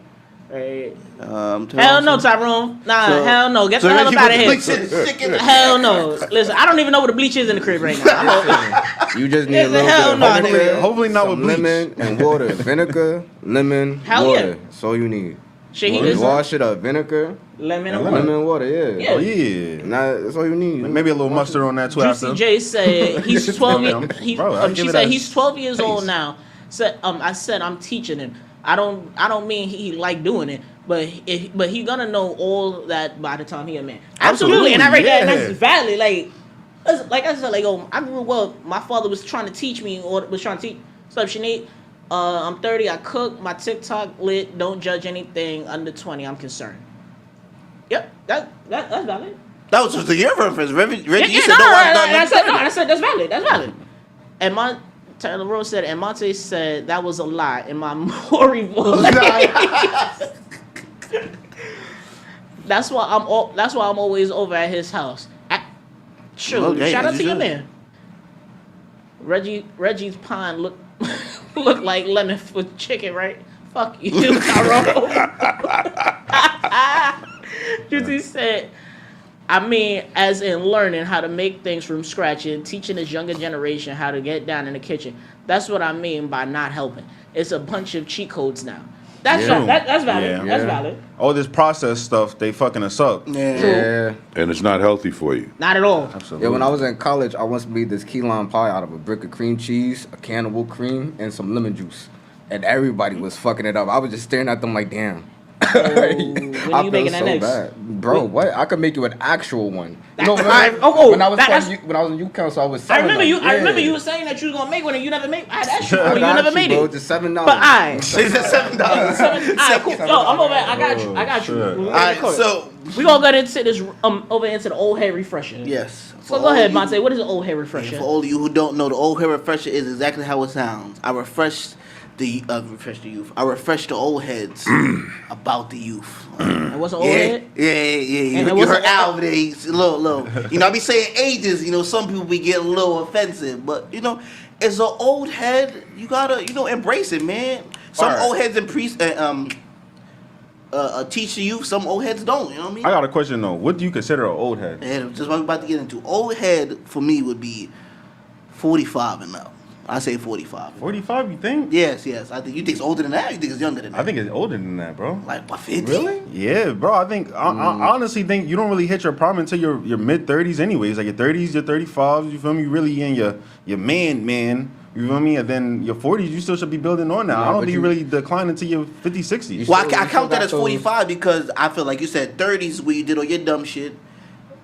Right. Hell no, Tyrone. Hell no. Get the hell up out of here. Hell no. Listen, I don't even know what the bleach is in the crib right now. You just need a little bit of hopefully not with bleach. Lemon and water. Vinegar, lemon, water. That's all you need. You wash it up. Vinegar, lemon, and water. Yeah. Oh yeah. Nah, that's all you need. Maybe a little mustard on that too. Juicy J said he's 12. She said he's 12 years old now. Said I said I'm teaching him. I don't mean he like doing it, but he gonna know all that by the time he a man. Absolutely, and I rate that, and that's valid. Like I said, I grew up. My father was trying to teach me, or was trying to teach. What's up, Sinead? I'm 30. I cook. My TikTok lit. Don't judge anything under 20. I'm concerned. Yep, that's valid. That was just your reference, Reggie. You said I said that's valid. That's valid. And Taylor Rose said, and Monty said that was a lie in my Maury voice. That's why I'm always over at his house. Shout out to your man. Reggie's pine look like lemon with chicken, right? Fuck you, Tyrone. Juicy said, I mean, as in learning how to make things from scratch and teaching this younger generation how to get down in the kitchen. That's what I mean by not helping. It's a bunch of cheat codes now. That's valid. That's valid. All this processed stuff, they fucking us up. Yeah. And it's not healthy for you. Not at all. Absolutely. Yeah, when I was in college, I once made this key lime pie out of a brick of cream cheese, a can of whipped cream, and some lemon juice. And everybody was fucking it up. I was just staring at them like, damn. When I you feel making so that next? bad. Bro, what? I could make you an actual one. You know, when I was in youth council, I was I remember selling you were saying that you was gonna make one and you never made. I had asked you for one, you never made bro, it. It's $7. But It's $7. Alright, cool. Yo, I'm over. I got you. Alright, so we gonna get into this over into the old hair refresher. Yes. So go ahead, Monte. What is an old hair refresher? For all of you who don't know, the old hair refresher is exactly how it sounds. I refresh the youth. I refresh the old heads about the youth. And what's an old head? Yeah. You heard Al over there. He's a little. You know, I be saying ages. You know, some people be getting a little offensive, but you know, it's an old head. You gotta, embrace it, man. Some old heads teach the youth. Some old heads don't. You know what I mean? I got a question though. What do you consider an old head? And just what I'm about to get into. Old head for me would be 45 and up. I say 45. 45, you think? Yes. I think you think it's older than that. Or you think it's younger than that? I think it's older than that, bro. Like what, 50? Really? Yeah, bro. I think I honestly think you don't really hit your prime until your mid 30s, anyways. Like your 30s, your 35s. You feel me? You really in your man. You feel me? And then your 40s, you still should be building on now. I don't think you really decline until your 50s, 60s. Well, I count that as 45 because I feel like you said 30s where you did all your dumb shit.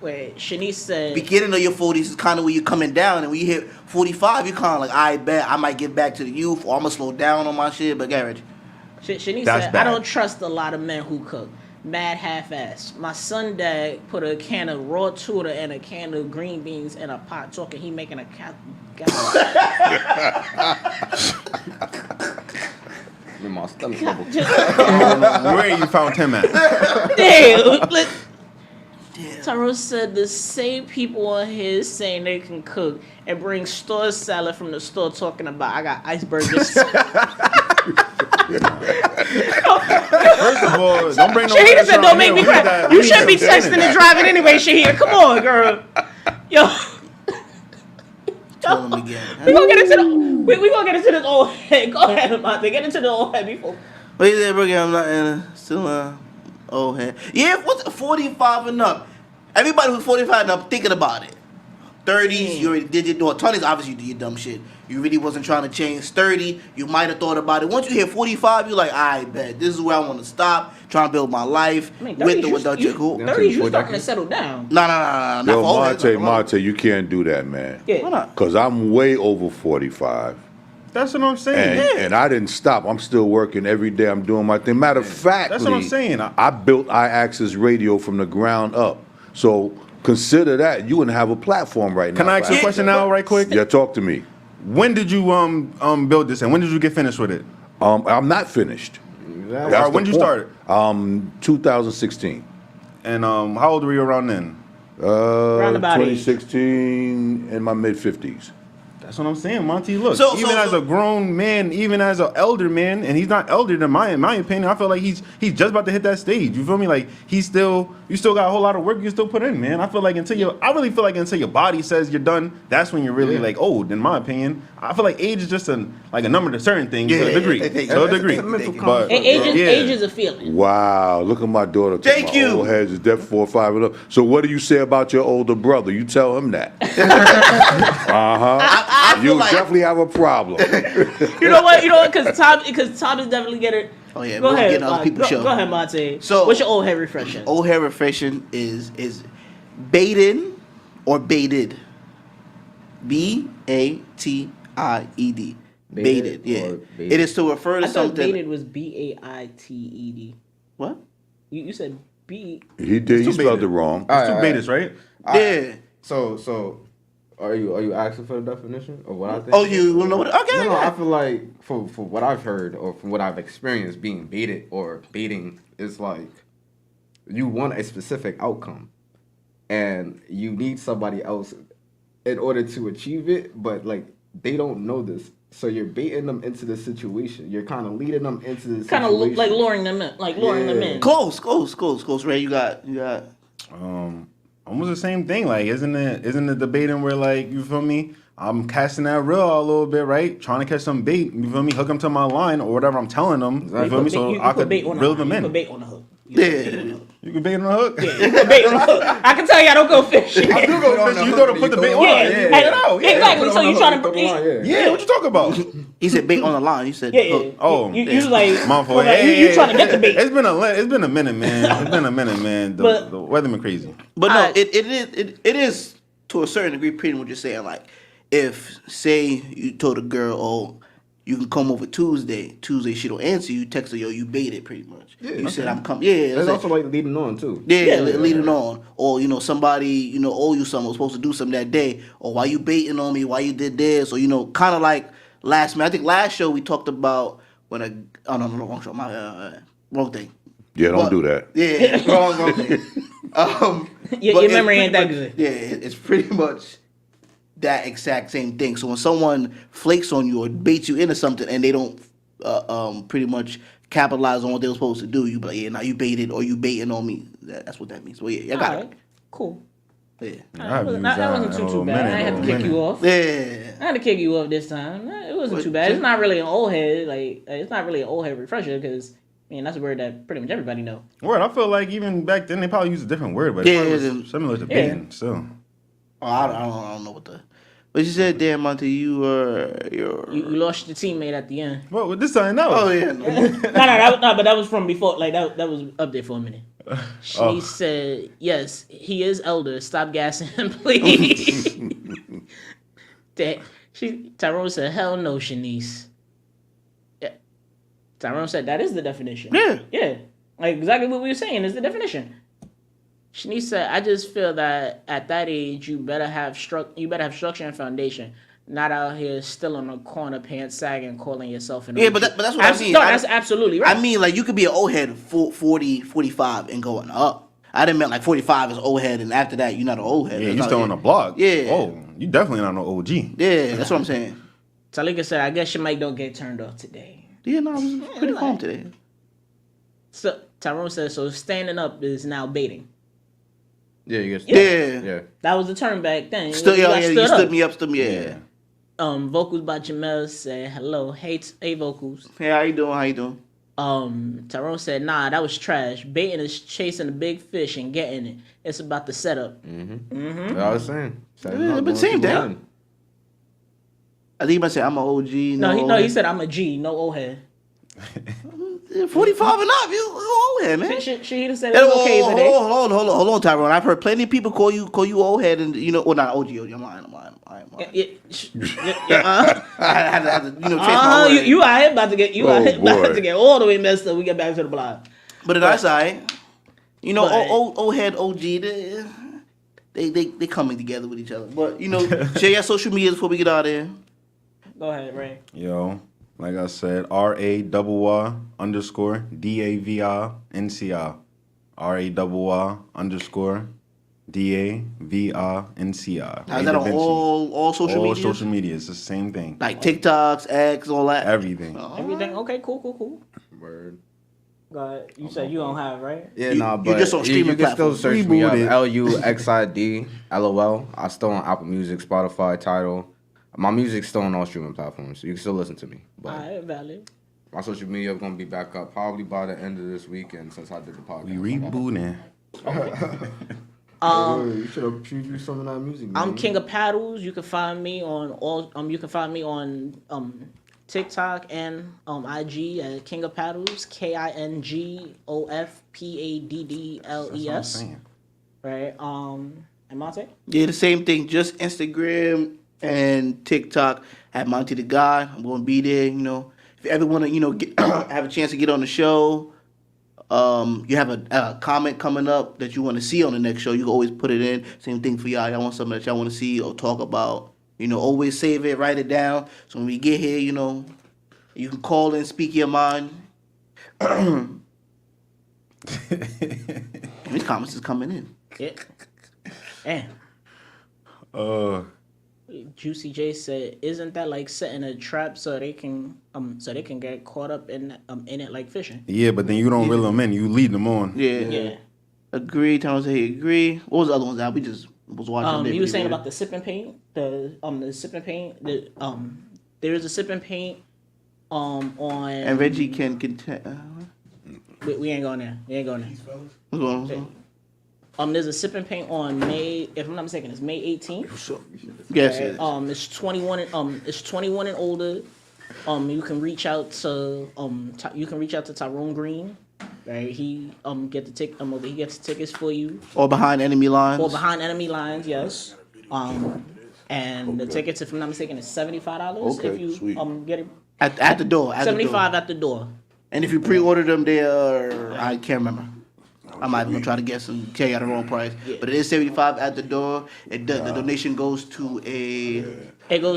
Wait, Shanice said beginning of your 40s is kind of where you're coming down, and when you hit 45, you're kind of like, I bet I might get back to the youth, or I'm gonna slow down on my shit. But Garrett, Shanice said, I don't trust a lot of men who cook. Mad half-assed. My son dad put a can of raw tuna and a can of green beans in a pot, talking he making a cat. My stomach trouble. Where you found him at? Damn. Tyrone said the same people on his saying they can cook and bring store salad from the store talking about I got icebergs. First of all, don't bring no Shahida said don't make me cry. You should be texting and driving anyway, Shahida. Come on, girl. Yo. tell him again. We gonna get into this old head. Go ahead, Monty. Get into the old head before. Wait there, bro. I'm not still old head. Yeah, what's 45 and up? Everybody who's 45 and up thinking about it. 30s, you already did your 20s, obviously you did your dumb shit. You really wasn't trying to change. 30, you might have thought about it. Once you hit 45, you're like, I bet this is where I want to stop, trying to build my life with or without your cool. 30s, you starting to settle down. No. Yo, Monte, you can't do that, man. Yeah. Why not? Because I'm way over 45. That's what I'm saying. And I didn't stop. I'm still working every day. I'm doing my thing. Matter of fact, That's what I'm saying. I built iAccess Radio from the ground up. So consider that you wouldn't have a platform right now. Can I ask you a question now, right quick? Yeah, talk to me. When did you build this, and when did you get finished with it? I'm not finished. That's when did you start? 2016. And how old were you around then? Round about 2016, in my mid 50s. That's what I'm saying, Monty. Look, So- even as a grown man, even as an elder man, and he's not elder than in my opinion. I feel like he's just about to hit that stage. You feel me? Like you still got a whole lot of work you still put in, man. I feel like until your body says you're done, that's when you're really like old. In my opinion, I feel like age is just a number to certain things to a degree. To a degree, but age is a feeling. Wow, look at my daughter. Thank you. Old heads is deaf 4 or 5 and up. So what do you say about your older brother? You tell him that. You like- definitely have a problem. You know what? Because Tom is definitely getting. Oh yeah, Go we're ahead, getting other people's show. Go ahead, Monty. So what's your old head refresher? Old hair refreshing is baited or baited. B-A-T-I-E-D. Baited, yeah. baited. It is to refer to I thought something. baited was B-A-I-T-E-D. What? You said B. He did. He spelled it wrong. It's two betas, right? Yeah. So, are you asking for the definition of what I think? Oh, you want to know what? Okay. No, I feel like for what I've heard or from what I've experienced, being baited or baiting is like you want a specific outcome, and you need somebody else in order to achieve it, but like they don't know this. So you're baiting them into the situation. You're kind of leading them into the Kind of situation. like luring them in. Them in. Close. Ray, you got. Almost the same thing. Like, isn't it debating where, like, you feel me? I'm casting that reel out a little bit, right? Trying to catch some bait. You feel me? Hook them to my line or whatever I'm telling them. You feel me? So I could reel them in. You put bait on the hook. Yeah. You can bait on the hook. Yeah, you put bait on the hook. I can tell you I don't go fishing. I do go fishing. You go to put the bait on. Exactly. So you trying to Yeah, what you talking about? He said bait on the line. You said hook. Oh, you like my fault. you trying to get the bait. It's been a minute, man. It's been a minute, man. The weatherman crazy. But no, it is to a certain degree pretty much just saying, like, if say you told a girl, oh, you can come over Tuesday she don't answer you, text her, yo, you baited pretty much. Yeah, you said I'm coming. Yeah, it's also like leading on too. Yeah, leading on. Or, somebody, owe you something, was supposed to do something that day. Or why you baiting on me, why you did this. Or, kind of like I think last show we talked about when wrong show. Wrong thing. Yeah, don't do that. Yeah, wrong thing. Your memory ain't that good. Yeah, it's pretty much that exact same thing. So when someone flakes on you or baits you into something and they don't pretty much capitalize on what they were supposed to do, you be like, yeah, now you baited or you baiting on me. That's what that means. So yeah, I got it. Cool. Yeah. That wasn't too bad. I had to kick you off. Yeah. I had to kick you off this time. It wasn't too bad. It's not really an old head. Like, it's not really an old head refresher because, that's a word that pretty much everybody know. Word. I feel like even back then they probably used a different word, but it was similar to baiting. So. Oh, I don't know what the. But you said, damn, Monty, you lost your teammate at the end. Well, this time, no. Oh, yeah. No, but that was from before. Like, that was up there for a minute. She said, yes, he is elder. Stop gassing him, please. Tyrone said, hell no, Shanice. Yeah. Tyrone said, that is the definition. Yeah. Yeah. Like, exactly what we were saying is the definition. Shanice said, I just feel that at that age, you better have structure and foundation. Not out here still on the corner, pants sagging, calling yourself an OG. but that's what I mean. No, that's absolutely right. I mean, like, you could be an old head 40, 45 and going up. I didn't mean like 45 is old head, and after that, you're not an old head. Yeah, you still on the block. Yeah. Oh, you definitely not no OG. Yeah, that's what I'm saying. Talika said, I guess your mic don't get turned off today. Yeah, no, I was pretty calm today. So Tyrone says, so standing up is now baiting. Yeah, you get Yeah. That was the turn back then. You stood me up. Yeah. Vocals by Jamel said, hello. Hey, Vocals. Hey, how you doing? Tyrone said, nah, that was trash. Baiting is chasing a big fish and getting it. It's about the setup. Mm-hmm. I was saying. But same thing. I think he might say, I'm an OG. No, he said, I'm a G, no old head. 45 and up, you old head, man. She said it was okay today. Hold on, Tyrone. I've heard plenty of people call you old head, and well, not OG. I'm lying. I had to, trace my word. You out here about to get about to get all the way messed up. We get back to the block. But that's all right. Old head, OG, they coming together with each other. But share your social media before we get out of here. Go ahead, Ray. Yo, like I said, RAYY_DAVINCI. RAYY_DAVINCI. How's that on all social media? All social media. It's the same thing. Like TikToks, X, all that? Everything. Everything? Okay, cool. Word. Go ahead. You said you don't have, right? Yeah, but you're just on streaming you can still platforms. search me up. LUXID LOL. I still on Apple Music, Spotify, Tidal. My music's still on all streaming platforms, so you can still listen to me. But Alright, valid. my social media is gonna be back up probably by the end of this weekend since I did the podcast. We rebooting. You should have previewed some of that music. I'm man. King of Paddles. You can find me on all. You can find me on TikTok and IG at King of Paddles. KINGOFPADDLES. Right. And Monty. Yeah, the same thing. Just Instagram and TikTok at Monty the God. I'm gonna be there. If you ever want to, get, have a chance to get on the show, you have a comment coming up that you want to see on the next show, you can always put it in. Same thing for y'all. Y'all want something that y'all want to see or talk about. Always save it, write it down. So when we get here, you can call and speak your mind. These comments is coming in. Yeah. And Juicy J said, "Isn't that like setting a trap so they can get caught up in it like fishing?" Yeah, but then you don't reel them in. You lead them on. Yeah. Agree. Thomas say agree. What was the other ones that we just was watching? You were saying about the sipping paint. The sipping paint. There is a sipping paint. On and Reggie can we ain't going there. We ain't going there. What's going on? There's a sipping paint on May. If I'm not mistaken, it's May 18th. Yes. It's 21 and older. You can reach out to Tyrone Green. Right, he gets the tickets for you. Or behind enemy lines. Yes. And the tickets, if I'm not mistaken, is $75 if you sweet. Get it at the door. $75 at the door. And if you pre-order them, they are, I can't remember. I'm not even gonna try to guess and tell you the wrong price. Yeah. But it is $75 at the door. The donation goes to a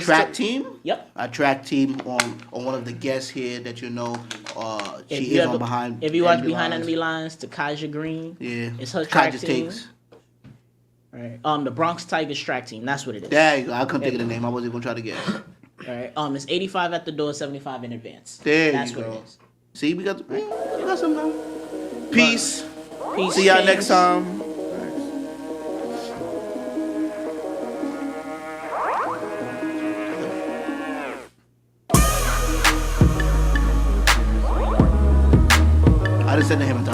track team. Yep. A track team on one of the guests here that she is on behind. If you watch Behind Enemy Lines, to Kaja Green. Yeah. It's her track Kaja's team. Takes. Right. The Bronx Tigers track team. That's what it is. There you go. I couldn't think of the name. I wasn't gonna try to guess. Right. It's $85 at the door, $75 in advance. That's what go. it is. See, we got some now. Peace. Peace. See y'all next time. I just said to him,